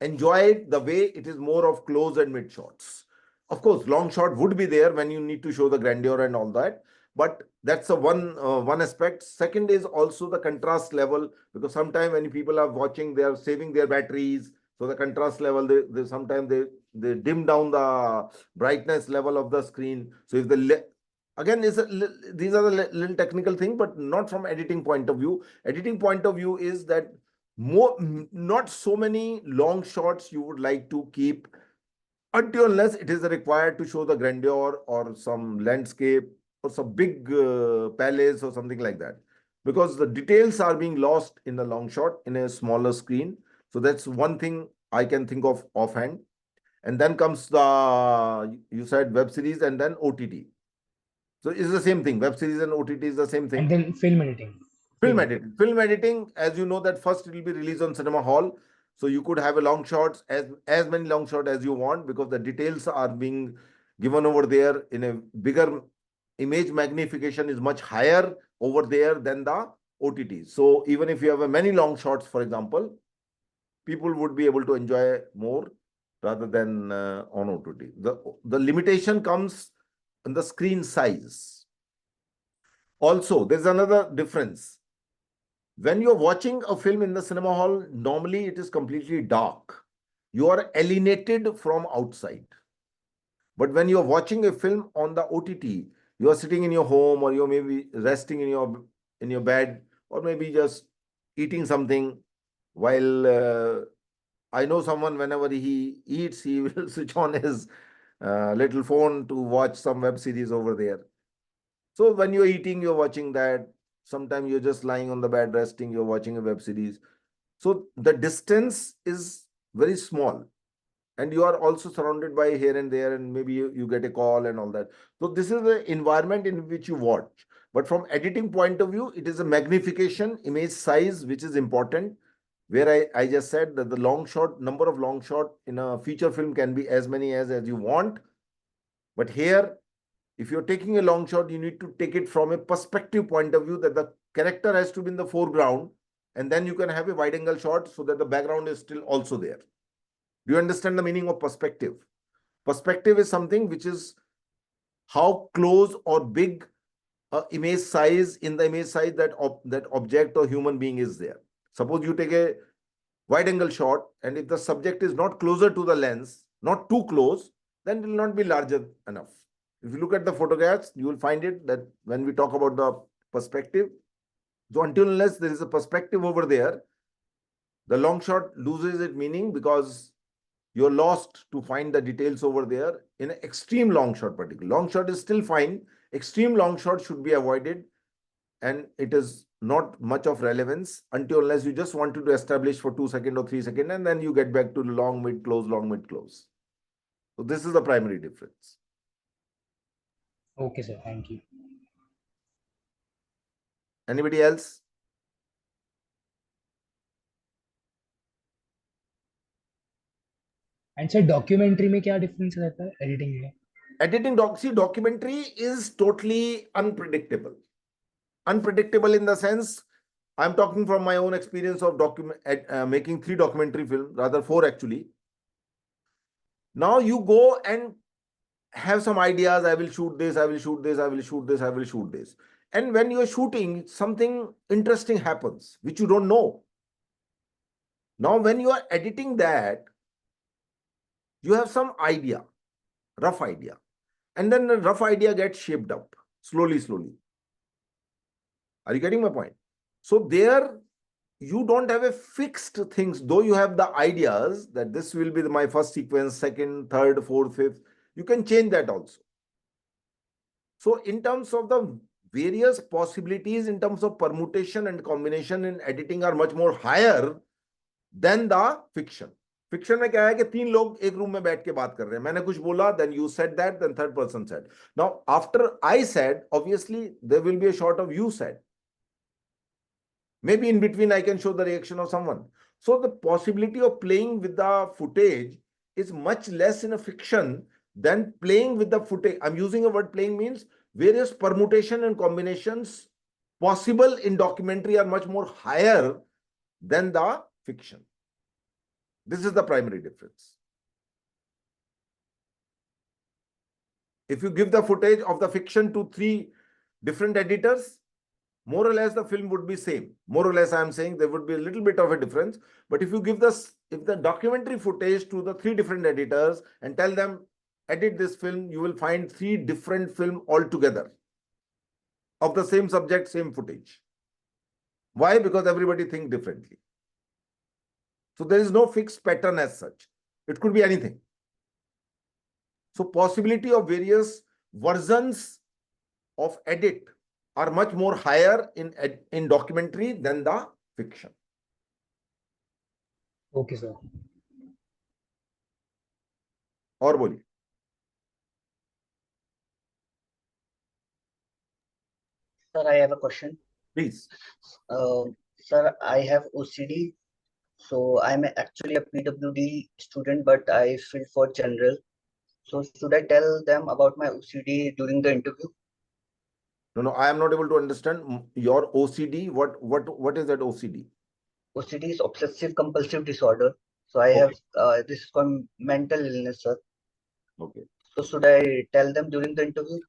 enjoy it the way it is more of close and mid shots. Of course, long shot would be there when you need to show the grandeur and all that. But that's a one aspect. Second is also the contrast level, because sometimes when people are watching, they are saving their batteries. So the contrast level, they sometimes they dim down the brightness level of the screen. So if Again, these are the little technical thing, but not from editing point of view. Editing point of view is that not so many long shots you would like to keep until unless it is required to show the grandeur or some landscape or some big palace or something like that. Because the details are being lost in the long shot in a smaller screen. So that's one thing I can think of offhand. And then comes you said web series and then OTT. So it's the same thing. Web series and OTT is the same thing. And then film editing. Film editing, as you know, that first it will be released on cinema hall. So you could have a long shots, as many long shots as you want, because the details are being given over there in a bigger image magnification is much higher over there than the OTT. So even if you have many long shots, for example, people would be able to enjoy more rather than on OTT. The limitation comes in the screen size. Also, there's another difference. When you're watching a film in the cinema hall, normally it is completely dark. You are alienated from outside. But when you're watching a film on the OTT, you are sitting in your home, or you're maybe resting in your bed, or maybe just eating something while I know someone, whenever he eats, he will switch on his little phone to watch some web series over there. So when you're eating, you're watching that. Sometimes you're just lying on the bed resting, you're watching a web series. So the distance is very small. And you are also surrounded by here and there, and maybe you get a call and all that. So this is the environment in which you watch. But from editing point of view, it is a magnification, image size, which is important. Where I just said that the number of long shot in a feature film can be as many as you want. But here, if you're taking a long shot, you need to take it from a perspective point of view, that the character has to be in the foreground, and then you can have a wide angle shot so that the background is still also there. Do you understand the meaning of perspective? Perspective is something which is how close or big image size that object or human being is there. Suppose you take a wide angle shot, and if the subject is not closer to the lens, not too close, then it will not be larger enough. If you look at the photographs, you will find it that when we talk about the perspective, so until unless there is a perspective over there, the long shot loses its meaning, because you're lost to find the details over there in an extreme long shot. Particularly long shot is still fine. Extreme long shot should be avoided, and it is not much of relevance until unless you just wanted to establish for 2 seconds or 3 seconds, and then you get back to long mid close, long mid close. So this is the primary difference. Okay, sir. Thank you. Anybody else? And sir, documentary में क्या difference रहता है editing में? Editing documentary is totally unpredictable. Unpredictable in the sense, I'm talking from my own experience of making 3 documentary films, rather 4 actually. Now you go and have some ideas. I will shoot this, I will shoot this, I will shoot this, I will shoot this. And when you're shooting, something interesting happens, which you don't know. Now, when you are editing that, you have some idea, rough idea. And then the rough idea gets shaped up slowly. Are you getting my point? So there, you don't have a fixed things, though you have the ideas that this will be my first sequence, second, third, fourth, fifth. You can change that also. So in terms of the various possibilities, in terms of permutation and combination in editing are much more higher than the fiction. Fiction में क्या है कि 3 लोग एक room में बैठ के बात कर रहे हैं. मैंने कुछ बोला, then you said that, then third person said. Now, after I said, obviously there will be a shot of you said. Maybe in between I can show the reaction of someone. So the possibility of playing with the footage is much less in a fiction than playing with the footage. I'm using a word playing means various permutation and combinations possible in documentary are much more higher than the fiction. This is the primary difference. If you give the footage of the fiction to 3 different editors, more or less the film would be same. More or less, I'm saying there would be a little bit of a difference. But if you give if the documentary footage to the 3 different editors and tell them, edit this film, you will find 3 different films altogether. of the same subject, same footage. Why? Because everybody thinks differently. So there is no fixed pattern as such. It could be anything. So possibility of various versions of edit are much more higher in documentary than the fiction. Okay, sir. और बोलिए. Sir, I have a question. Please. Sir, I have OCD. So I'm actually a PWD student, but I filled for general. So should I tell them about my OCD during the interview? No, I am not able to understand your OCD. What is that OCD? OCD is obsessive compulsive disorder. So I have this is called mental illness, sir. Okay. So should I tell them during the interview?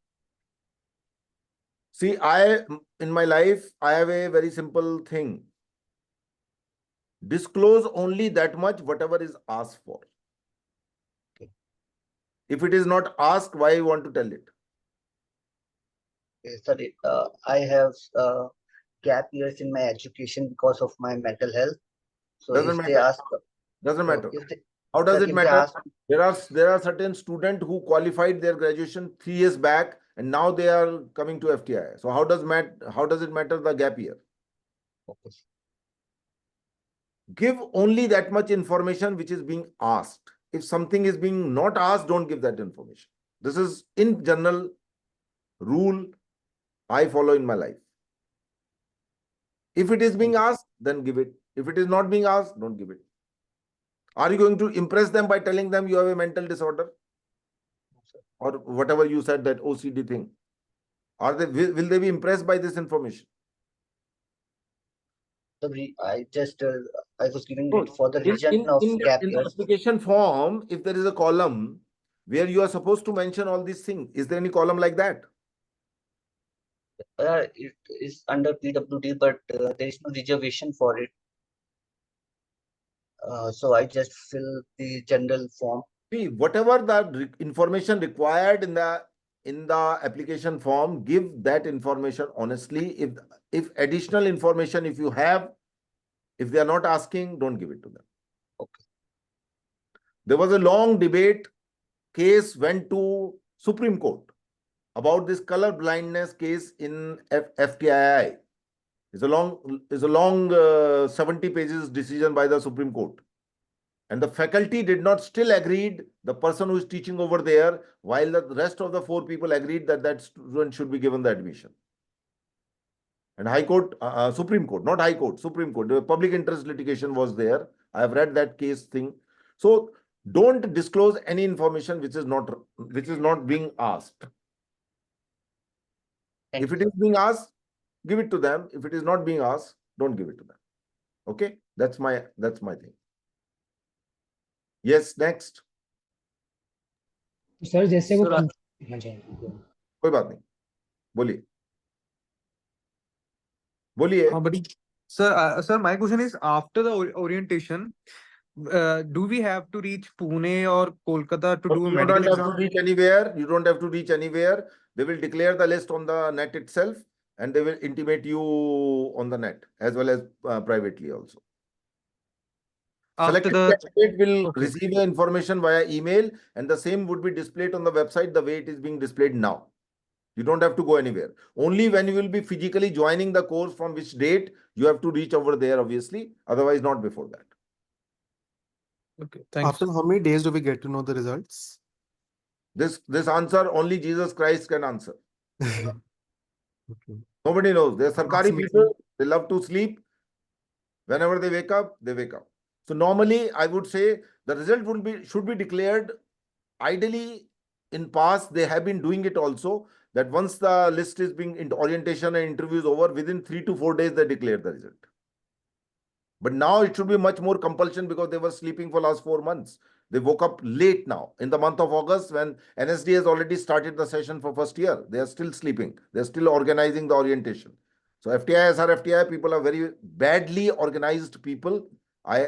See, in my life, I have a very simple thing. Disclose only that much, whatever is asked for. Okay. If it is not asked, why you want to tell it? Sir, I have gap years in my education because of my mental health. So Doesn't if matter. they ask, Doesn't matter. if they, How does sir, it if they matter? ask, There are certain students who qualified their graduation 3 years back, and now they are coming to FTI. So how does it matter the gap year? okay. Give only that much information which is being asked. If something is being not asked, don't give that information. This is in general rule I follow in my life. If it is being asked, then give it. If it is not being asked, don't give it. Are you going to impress them by telling them you have a mental disorder? Or whatever you said, that OCD thing. Will they be impressed by this information? I was giving it for the reason of gap In the years. application form, if there is a column where you are supposed to mention all these things, is there any column like that? It is under PWD, but there is no reservation for it. So I just fill the general form. See, whatever the information required in the application form, give that information honestly. If additional information, if you have, if they are not asking, don't give it to them. Okay. There was a long debate. Case went to Supreme Court about this color blindness case in FTII. It's a long 70 pages decision by the Supreme Court. And the faculty did not still agreed, the person who is teaching over there, while the rest of the 4 people agreed that that student should be given the admission. And High Court, Supreme Court, not High Court, Supreme Court, the public interest litigation was there. I have read that case thing. So don't disclose any information which is not being asked. If it is being asked, give it to them. If it is not being asked, don't give it to them. Okay, that's my thing. Yes, next. Sir जैसे वो Sir, हाँ जी कोई बात नहीं, बोलिए बोलिए. but sir, my question is, after the orientation, do we have to reach Pune or Kolkata to do a You medical don't have exam? to reach anywhere. You don't have to reach anywhere. They will declare the list on the net itself, and they will intimate you on the net as well as privately also. After Selected candidate will okay. receive the information via email, and the same would be displayed on the website the way it is being displayed now. You don't have to go anywhere. Only when you will be physically joining the course, from which date you have to reach over there, obviously. Otherwise, not before that. Okay, thanks. After how many days do we get to know the results? This answer only Jesus Christ can answer. Okay. Nobody knows. They're Sarkari Approximately. people. They love to sleep. Whenever they wake up, they wake up. So normally, I would say the result should be declared. Ideally, in past, they have been doing it also, that once the list is being in orientation and interviews over, within 3 to 4 days, they declare the result. But now it should be much more compulsion, because they were sleeping for last 4 months. They woke up late now. In the month of August, when NSD has already started the session for first year, they are still sleeping. They are still organizing the orientation. So FTI, SRFTI people are very badly organized people. I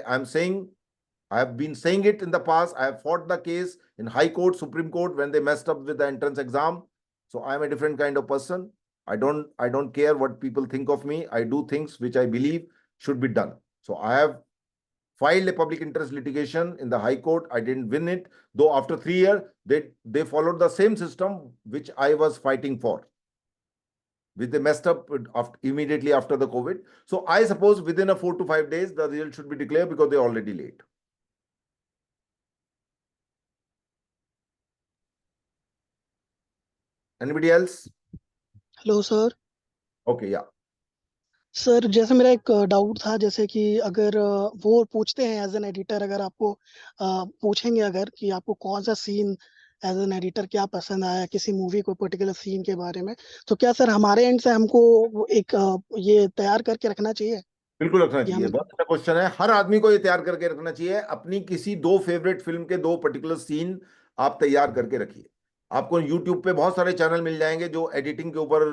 have been saying it in the past. I have fought the case in High Court, Supreme Court, when they messed up with the entrance exam. So I am a different kind of person. I don't care what people think of me. I do things which I believe should be done. So I have filed a public interest litigation in the High Court. I didn't win it, though after 3 years, they followed the same system which I was fighting for, which they messed up immediately after the COVID. So I suppose within a 4 to 5 days, the result should be declared because they're already late. Anybody else? Hello sir Okay, yeah. Sir जैसे मेरा एक doubt था जैसे कि अगर वो पूछते हैं एज एन एडिटर अगर आपको पूछेंगे अगर कि आपको कौन सा सीन एज एन एडिटर क्या पसंद आया किसी मूवी को पर्टिकुलर सीन के बारे में तो क्या सर हमारे एंड से हमको वो एक ये तैयार करके रखना चाहिए बिल्कुल रखना कि चाहिए, हम बहुत अच्छा क्वेश्चन है। हर आदमी को ये तैयार करके रखना चाहिए। अपनी किसी 2 फेवरेट फिल्म के 2 पर्टिकुलर सीन आप तैयार करके रखिए। आपको यूट्यूब पे बहुत सारे चैनल मिल जाएंगे जो एडिटिंग के ऊपर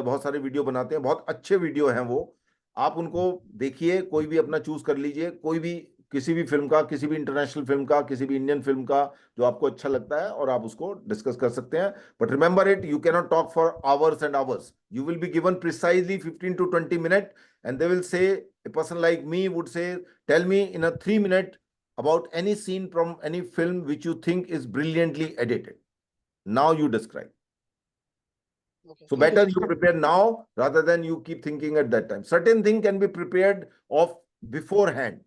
बहुत सारे वीडियो बनाते हैं, बहुत अच्छे वीडियो हैं वो। आप उनको देखिए, कोई भी अपना चूज कर लीजिए, कोई भी किसी भी फिल्म का, किसी भी इंटरनेशनल फिल्म का, किसी भी इंडियन फिल्म का जो आपको अच्छा लगता है, और आप उसको डिस्कस कर सकते हैं। But remember it, you cannot talk for hours and hours. You will be given precisely 15 to 20 minutes, and they will say, a person like me would say, tell me in a 3 minute about any scene from any film which you think is brilliantly edited. Now you describe. Okay, So thank you, better sir. you prepare now rather than you keep thinking at that time. Certain thing can be prepared of beforehand.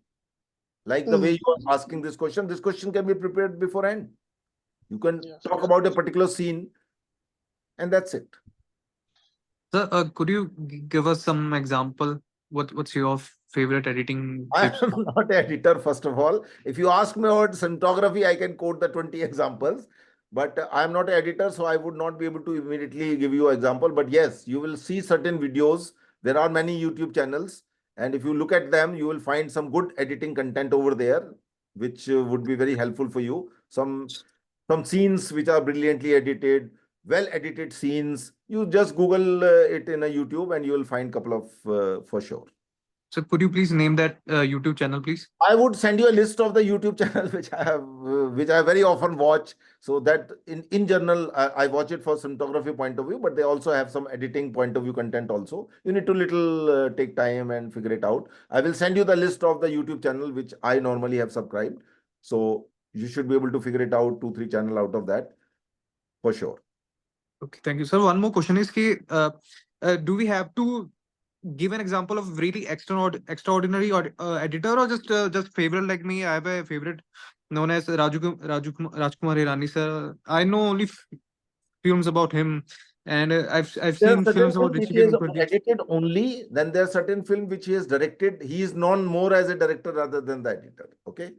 Like the way you are asking this question can be prepared beforehand. You can Yes, talk yes. about a particular scene, and that's it. Sir, could you give us some example? What's your favorite editing I tips? am not an editor, first of all. If you ask me about cinematography, I can quote the 20 examples, but I am not an editor, so I would not be able to immediately give you an example. But yes, you will see certain videos. There are many YouTube channels, and if you look at them, you will find some good editing content over there, which would be very helpful for you. Some scenes which are brilliantly edited, well edited scenes. You just Google it in a YouTube, and you will find couple of for sure. So could you please name that YouTube channel, please? I would send you a list of the YouTube channels which I very often watch. So that in general, I watch it for cinematography point of view, but they also have some editing point of view content also. You need to little take time and figure it out. I will send you the list of the YouTube channel which I normally have subscribed. So you should be able to figure it out, 2, 3 channel out of that for sure. Okay, thank you, sir. One more question is do we have to give an example of really extraordinary or editor, or just favorite like me? I have a favorite known as Rajkumar Hirani, sir. I know only films about him, and I've There are seen certain films film about which Rishi he has Mukherjee. edited only. Then there are certain film which he has directed. He is known more as a director rather than the editor. Okay,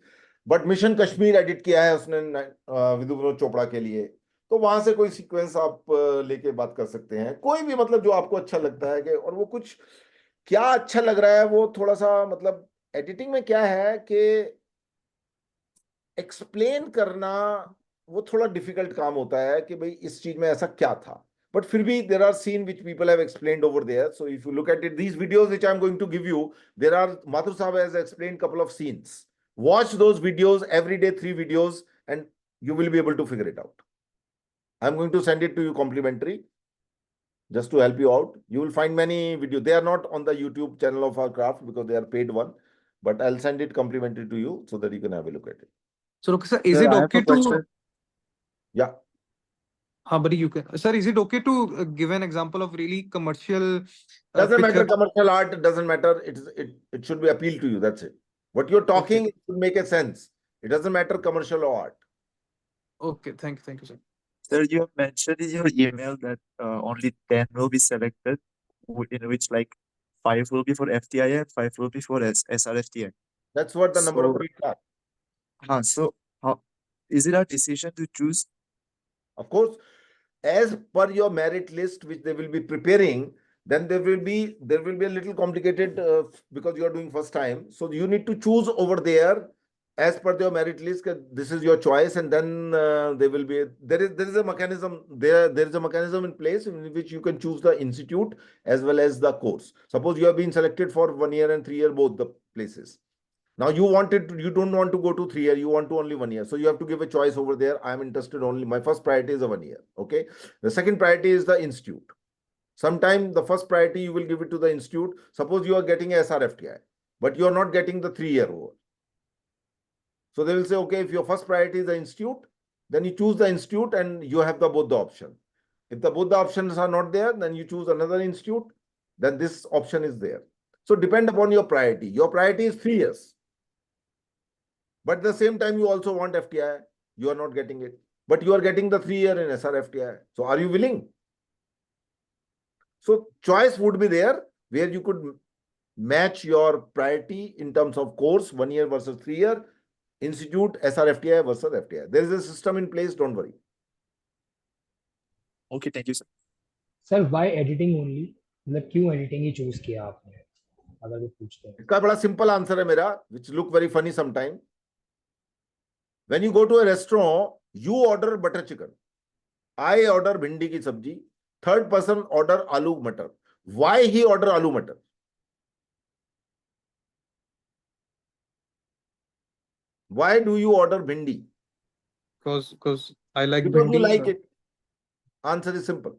but mission Kashmir edit किया है उसने विधु विनोद चोपड़ा के लिए, तो वहां से कोई sequence आप लेके बात कर सकते हैं। कोई भी मतलब जो आपको अच्छा लगता है कि, और वो कुछ क्या अच्छा लग रहा है, वो थोड़ा सा मतलब एडिटिंग में क्या है कि एक्सप्लेन करना वो थोड़ा डिफिकल्ट काम होता है कि भाई इस चीज में ऐसा क्या था। But फिर भी there are scenes which people have explained over there. So if you look at it, these videos which I'm going to give you, there are Mathur Saab has explained couple of scenes. Watch those videos every day, 3 videos, and you will be able to figure it out. I'm going to send it to you complimentary just to help you out. You will find many videos. They are not on the YouTube channel of our craft because they are paid one, but I'll send it complimentary to you so that you can have a look at it. So, okay, sir, is Sir, it I have a okay to? question. Yeah. But you can, sir. Is it okay to give an example of really commercial? Doesn't matter, picture? commercial art, it doesn't matter. It should be appeal to you. That's it. What you're talking, it should make a sense. It doesn't matter commercial or art. Okay, thank you, sir. Sir, you have mentioned in your email that only 10 will be selected, in which like 5 will be for FTI and 5 will be for SRFTI. That's what the number of seats are. So how is it our decision to choose? Of course, as per your merit list, which they will be preparing, then there will be a little complicated because you are doing first time. So you need to choose over there as per your merit list. This is your choice, and then there will be there is a mechanism there is a mechanism in place in which you can choose the institute as well as the course. Suppose you have been selected for 1 year and 3 year, both the places. Now you don't want to go to 3 year, you want to only 1 year. So you have to give a choice over there. I'm interested only, my first priority is a 1 year. Okay. The second priority is the institute. Sometime the first priority you will give it to the institute. Suppose you are getting a SRFTI, but you are not getting the 3-year over. So they will say, okay, if your first priority is the institute, then you choose the institute and you have both the option. If both the options are not there, then you choose another institute, then this option is there. So depend upon your priority. Your priority is 3 years. But at the same time, you also want FTI. You are not getting it. But you are getting the 3-year in SRFTI. So are you willing? So choice would be there where you could match your priority in terms of course, 1 year versus 3 year, institute, SRFTI versus FTI. There is a system in place, don't worry. Okay, thank you, sir. Sir why editing only? मतलब क्यों editing ही choose किया आपने? अगर वो पूछते हैं. इसका बड़ा सिंपल आंसर है मेरा, which look very funny sometime. When you go to a restaurant, you order butter chicken. I order bhindi ki sabji. Third person order aloo matar. Why he order aloo matar? Why do you order bhindi? Because I like Because you bhindi. like it. Answer is simple.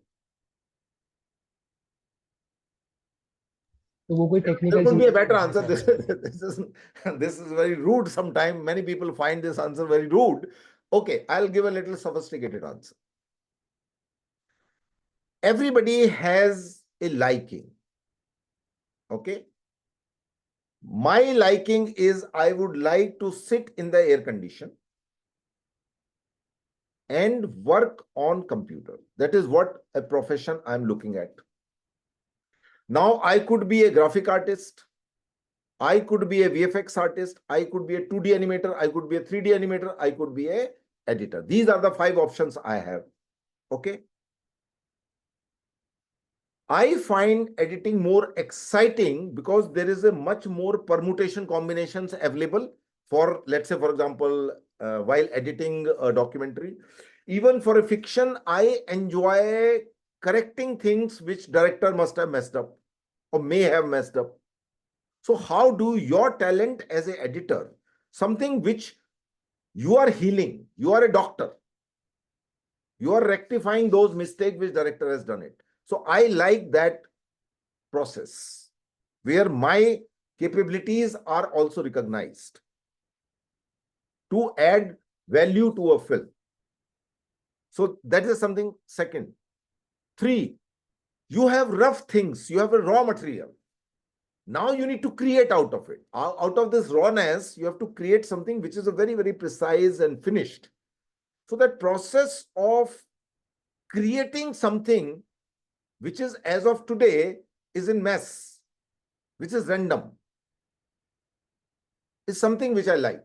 तो वो कोई There technical could be a cheese better नहीं answer. है sir. This is very rude sometimes. Many people find this answer very rude. Okay, I'll give a little sophisticated answer. Everybody has a liking. Okay. My liking is I would like to sit in the air condition and work on computer. That is what a profession I'm looking at. Now I could be a graphic artist. I could be a VFX artist. I could be a 2D animator. I could be a 3D animator. I could be a editor. These are the 5 options I have. Okay. I find editing more exciting because there is a much more permutation combinations available for, let's say, for example, while editing a documentary. Even for a fiction, I enjoy correcting things which director must have messed up or may have messed up. So how do your talent as an editor, something which you are healing, you are a doctor, you are rectifying those mistakes which director has done it. So I like that process where my capabilities are also recognized to add value to a film. So that is something second. 3, you have rough things, you have a raw material. Now you need to create out of it. Out of this rawness, you have to create something which is a very, very precise and finished. So that process of creating something which is as of today is in mess, which is random, is something which I like.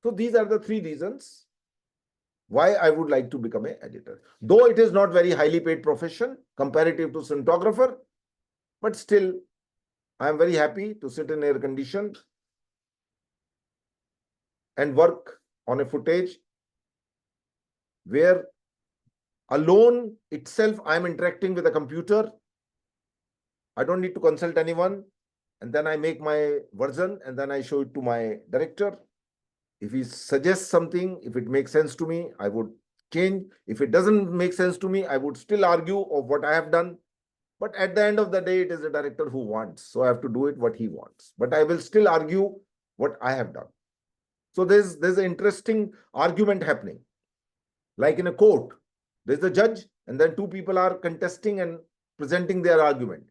So these are the 3 reasons why I would like to become an editor. Though it is not very highly paid profession comparative to cinematographer, but still I am very happy to sit in air condition and work on a footage where alone itself I am interacting with a computer. I don't need to consult anyone. And then I make my version and then I show it to my director. If he suggests something, if it makes sense to me, I would change. If it doesn't make sense to me, I would still argue of what I have done. But at the end of the day, it is the director who wants. So I have to do it what he wants. But I will still argue what I have done. So there's an interesting argument happening. Like in a court, there's a judge and then 2 people are contesting and presenting their argument.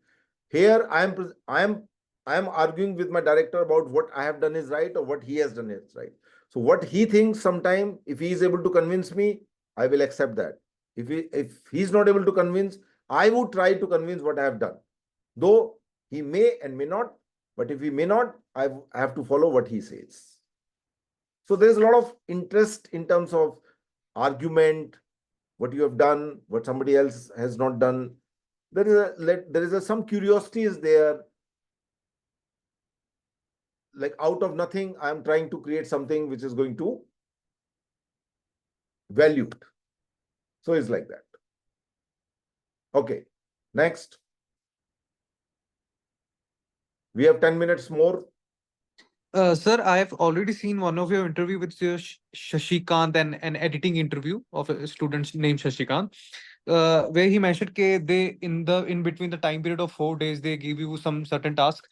Here I am arguing with my director about what I have done is right or what he has done is right. So what he thinks sometime, if he is able to convince me, I will accept that. If he's not able to convince, I would try to convince what I have done. Though he may and may not, but if he may not, I have to follow what he says. So there's a lot of interest in terms of argument, what you have done, what somebody else has not done. There is some curiosity is there. Like out of nothing, I'm trying to create something which is going to value it. So it's like that. Okay, next. We have 10 minutes more. Sir, I have already seen one of your interview with Shashikant and an editing interview of a student named Shashikant. where he mentioned they in between the time period of 4 days they give you some certain task.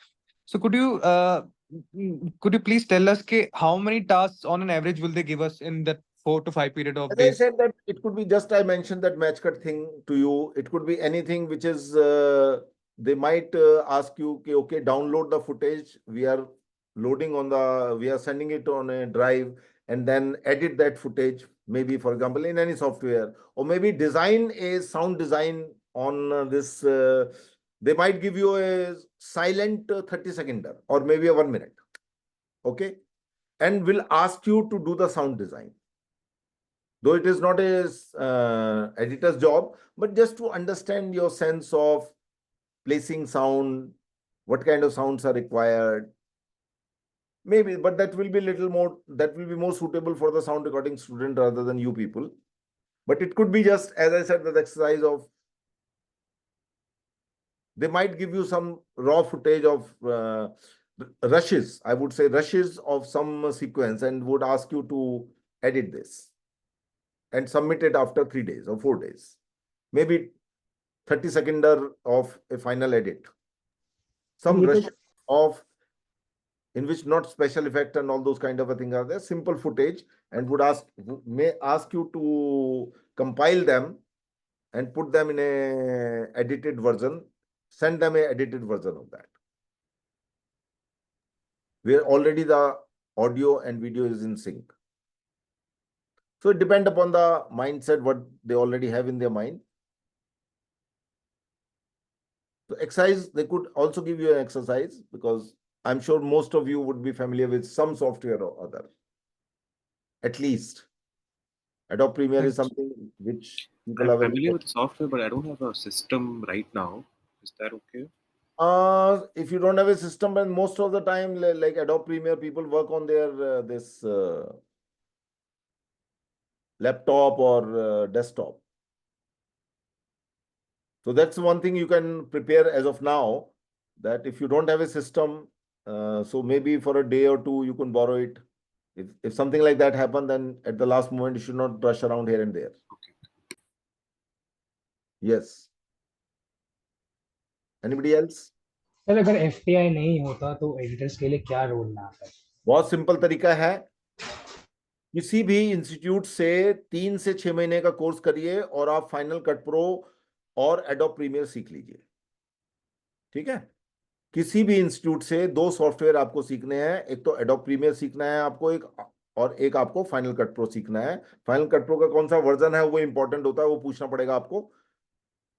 So could you please tell us how many tasks on an average will they give us in that 4 to 5 period of As I days? said that it could be just, I mentioned that match cut thing to you. It could be anything which is, they might ask you, okay, download the footage. We are we are sending it on a drive and then edit that footage. Maybe, for example, in any software, or maybe design a sound design on this. They might give you a silent 30-seconder or maybe a 1 minute. Okay. And will ask you to do the sound design. Though it is not a editor's job, but just to understand your sense of placing sound, what kind of sounds are required. Maybe, but that will be more suitable for the sound recording student rather than you people. But it could be just, as I said, the exercise of, they might give you some raw footage of rushes, I would say rushes of some sequence, and would ask you to edit this and submit it after 3 days or 4 days. Maybe 30-seconder of a final edit. Some rush of, in which not special effect and all those kind of a thing are there, simple footage, and may ask you to compile them and put them in a edited version, send them a edited version of that, where already the audio and video is in sync. So it depends upon the mindset, what they already have in their mind. So exercise, they could also give you an exercise, because I'm sure most of you would be familiar with some software or other. At least Adobe Premiere is something which people I'm are very familiar with the software, but I don't have a system right now. Is that okay? if you don't have a system, and most of the time, like Adobe Premiere, people work on their this laptop or desktop. So that's one thing you can prepare as of now, that if you don't have a system, so maybe for a day or two, you can borrow it. If something like that happen, then at the last moment, you should not rush around here and there. Okay. Yes. Anybody else? Sir अगर FTI नहीं होता तो editors के लिए क्या role में आता है? बहुत सिंपल तरीका है, किसी भी इंस्टीट्यूट से 3 से 6 महीने का कोर्स करिए और आप फाइनल कट प्रो और एडोब प्रीमियर सीख लीजिए। ठीक है, किसी भी इंस्टीट्यूट से 2 सॉफ्टवेयर आपको सीखने हैं, एक तो एडोब प्रीमियर सीखना है आपको, एक आपको फाइनल कट प्रो सीखना है। फाइनल कट प्रो का कौन सा वर्जन है वो इंपॉर्टेंट होता है, वो पूछना पड़ेगा आपको,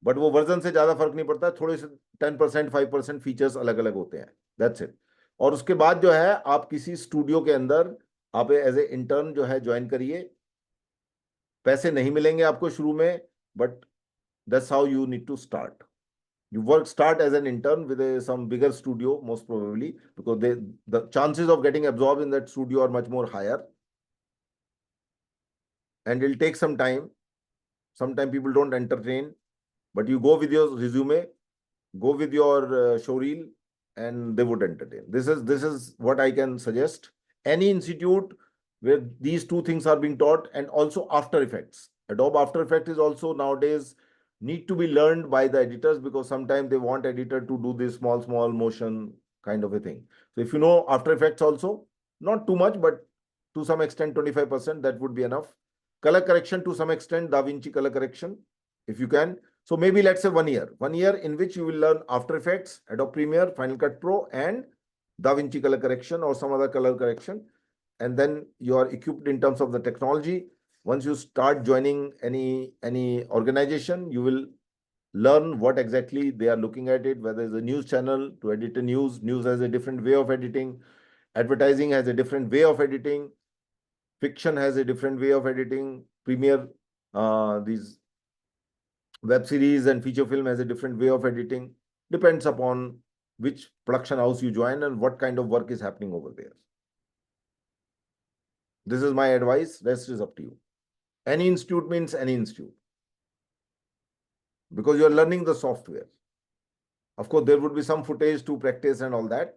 बट वो वर्जन से ज्यादा फर्क नहीं पड़ता है, थोड़े से 10% 5% फीचर्स अलग अलग होते हैं, दैट्स इट। और उसके बाद जो है, आप किसी स्टूडियो के अंदर आप एज ए इंटर्न जो है ज्वाइन करिए। पैसे नहीं मिलेंगे आपको शुरू में, but that's how you need to start. You start as an intern with some bigger studio, most probably, because the chances of getting absorbed in that studio are much more higher, and it'll take some time. Sometimes people don't entertain, but you go with your resume, go with your showreel, and they would entertain. This is what I can suggest. Any institute where these two things are being taught, and also After Effects. Adobe After Effects is also nowadays need to be learned by the editors, because sometimes they want editor to do this small motion kind of a thing. So if you know After Effects also, not too much, but to some extent 25%, that would be enough. Color correction to some extent, DaVinci color correction, if you can. So maybe let's say 1 year. 1 year in which you will learn After Effects, Adobe Premiere, Final Cut Pro, and DaVinci color correction or some other color correction. And then you are equipped in terms of the technology. Once you start joining any organization, you will learn what exactly they are looking at it, whether it's a news channel to edit a news has a different way of editing, advertising has a different way of editing, fiction has a different way of editing, Premiere, these web series and feature film has a different way of editing. Depends upon which production house you join and what kind of work is happening over there. This is my advice. Rest is up to you. Any institute means any institute, because you are learning the software. Of course, there would be some footage to practice and all that,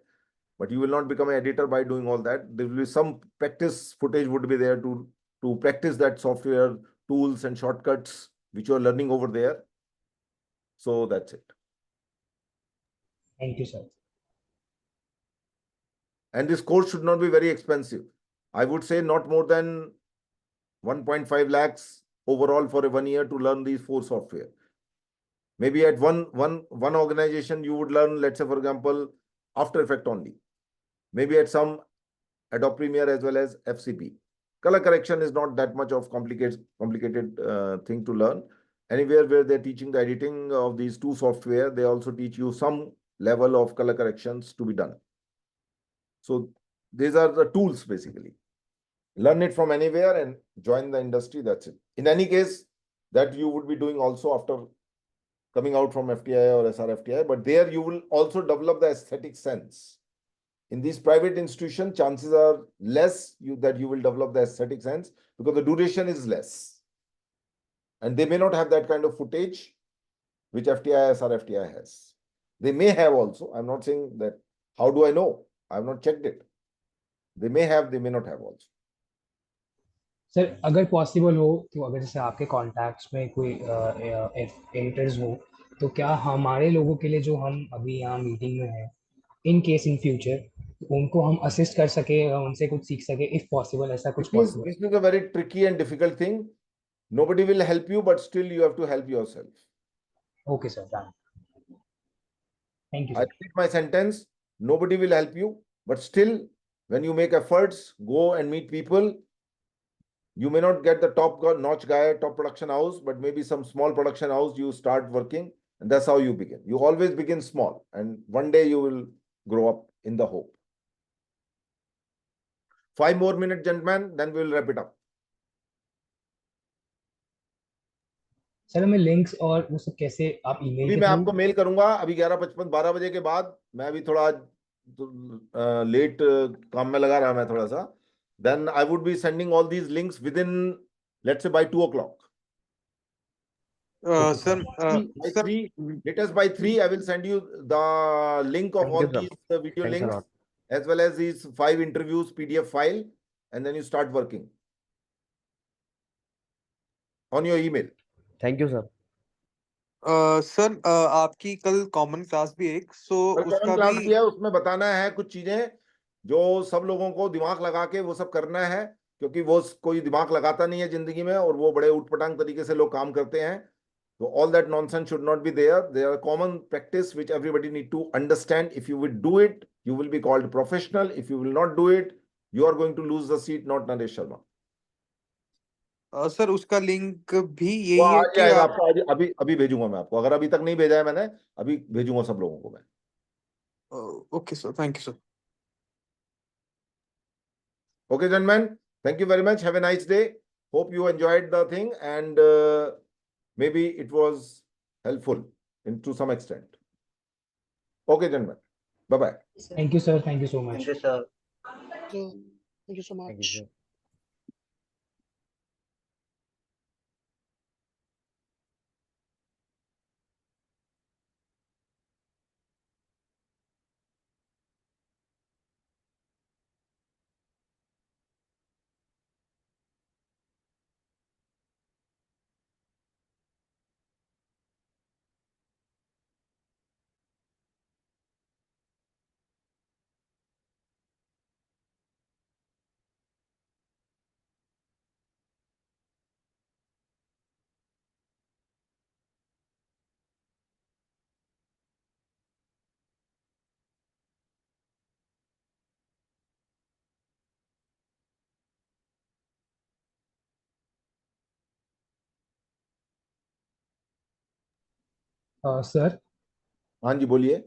but you will not become an editor by doing all that. There will be some practice footage would be there to practice that software, tools and shortcuts, which you are learning over there. So that's it. Thank you, sir. And this course should not be very expensive. I would say not more than 1.5 lakhs overall for a 1 year to learn these 4 software. Maybe at one organization you would learn, let's say for example, After Effects only. Maybe at some Adobe Premiere as well as FCP. Color correction is not that much of complicated thing to learn. Anywhere where they're teaching the editing of these 2 software, they also teach you some level of color corrections to be done. So these are the tools basically. Learn it from anywhere and join the industry. That's it. In any case, that you would be doing also after coming out from FTI or SRFTI, but there you will also develop the aesthetic sense. In these private institutions, chances are less that you will develop the aesthetic sense because the duration is less. And they may not have that kind of footage which FTI, SRFTI has. They may have also. I'm not saying that. How do I know? I've not checked it. They may have, they may not have also. Sir अगर possible हो तो अगर जैसे आपके contacts में कोई editors हो तो क्या हमारे लोगों के लिए जो हम अभी यहाँ मीटिंग में हैं इन केस इन फ्यूचर उनको हम असिस्ट कर सके उनसे कुछ सीख सके इफ पॉसिबल ऐसा कुछ possible This is a very tricky and difficult thing. Nobody will help you, but still you have to help yourself. Okay, sir. Done. Thank you, I sir. repeat my sentence. Nobody will help you, but still, when you make efforts, go and meet people. You may not get the top notch guy, top production house, but maybe some small production house, you start working, and that's how you begin. You always begin small, and one day you will grow up in the hope. 5 more minutes, gentlemen, then we will wrap it up. Sir हमें links और वो सब कैसे आप email अभी के मैं through आपको मेल करूंगा अभी 11:55 12 बजे के बाद मैं अभी थोड़ा लेट काम में लगा रहा मैं थोड़ा सा then I would be sending all these links within let's say by 2 o'clock. Sir, By 3, latest by 3 I will send you the link of all these video Thanks a links lot. as well as these 5 interviews PDF file and then you start working on your email. Thank you, sir. Sir आपकी कल common class भी एक common class भी है उसमें बताना है कुछ चीजें जो सब लोगों को दिमाग लगा के वो सब करना है क्योंकि वो कोई दिमाग लगाता नहीं है जिंदगी में और वो बड़े उटपटांग तरीके से लोग काम करते हैं तो all that nonsense should not be there are common practice which everybody need to understand if you will do it you will be called professional if you will not do it you are going to lose the seat not Naresh Sharma sir उसका link भी वो यही आ है कि जाएगा आप आपको अभी अभी भेजूंगा मैं आपको अगर अभी तक नहीं भेजा है मैंने अभी भेजूंगा सब लोगों को मैं okay sir thank you sir Okay, gentlemen, thank you very much. Have a nice day. Hope you enjoyed the thing and maybe it was helpful to some extent. Okay, gentlemen. Bye-bye. Thank you, sir. Thank you so much. Thank you, sir. Thank you so much. Thank you, sir. Sir हाँ जी बोलिए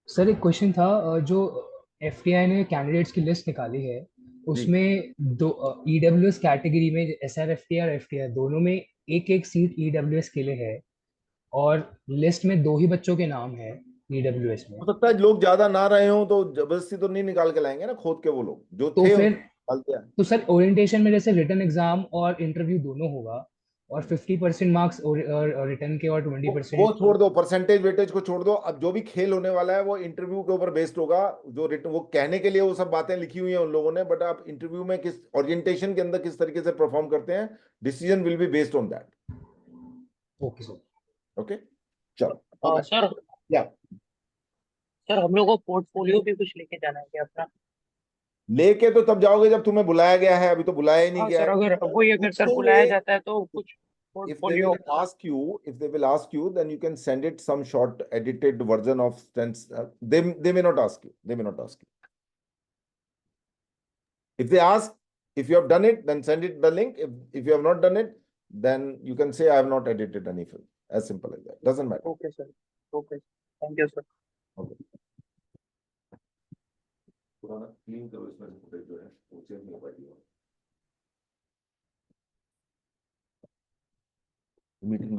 sir एक question था जो FTI ने candidates की list निकाली है उसमें दो ईडब्ल्यूएस कैटेगरी में एसआरएफटीआई और एफटीआई दोनों में एक एक सीट ईडब्ल्यूएस के लिए है और लिस्ट में 2 ही बच्चों के नाम है ईडब्ल्यूएस में हो सकता है लोग ज्यादा ना रहे हो तो जबरदस्ती तो नहीं निकाल के लाएंगे ना खोद के वो लोग जो तो थे फिर निकालते हैं तो सर ओरिएंटेशन में जैसे रिटन एग्जाम और इंटरव्यू दोनों होगा और 50% मार्क्स रिटन के और वो 20% छोड़ दो परसेंटेज वेटेज को छोड़ दो अब जो भी खेल होने वाला है वो इंटरव्यू के ऊपर बेस्ड होगा जो रिटन वो कहने के लिए वो सब बातें लिखी हुई हैं उन लोगों ने बट आप इंटरव्यू में किस ओरिएंटेशन के अंदर किस तरीके से परफॉर्म करते हैं decision will be based on that okay sir. Okay चलो सर या सर हम लोग को पोर्टफोलियो भी कुछ लेके जाना है क्या अपना? लेके तो तब जाओगे जब तुम्हें बुलाया गया है, अभी तो बुलाया ही नहीं हाँ गया सर, है। अगर सर बुलाया जाता है तो कुछ If they portfolio. will ask you, then you can send it some short edited version of stents. They may not ask you. They may not ask you. If they ask, if you have done it, then send it the link. If you have not done it, then you can say I have not edited any film. As simple as that. Doesn't matter. Okay sir, okay, thank you sir. Okay. पुराना clean करो इसमें से footage जो है, वो save नहीं हो पाएगी। Meeting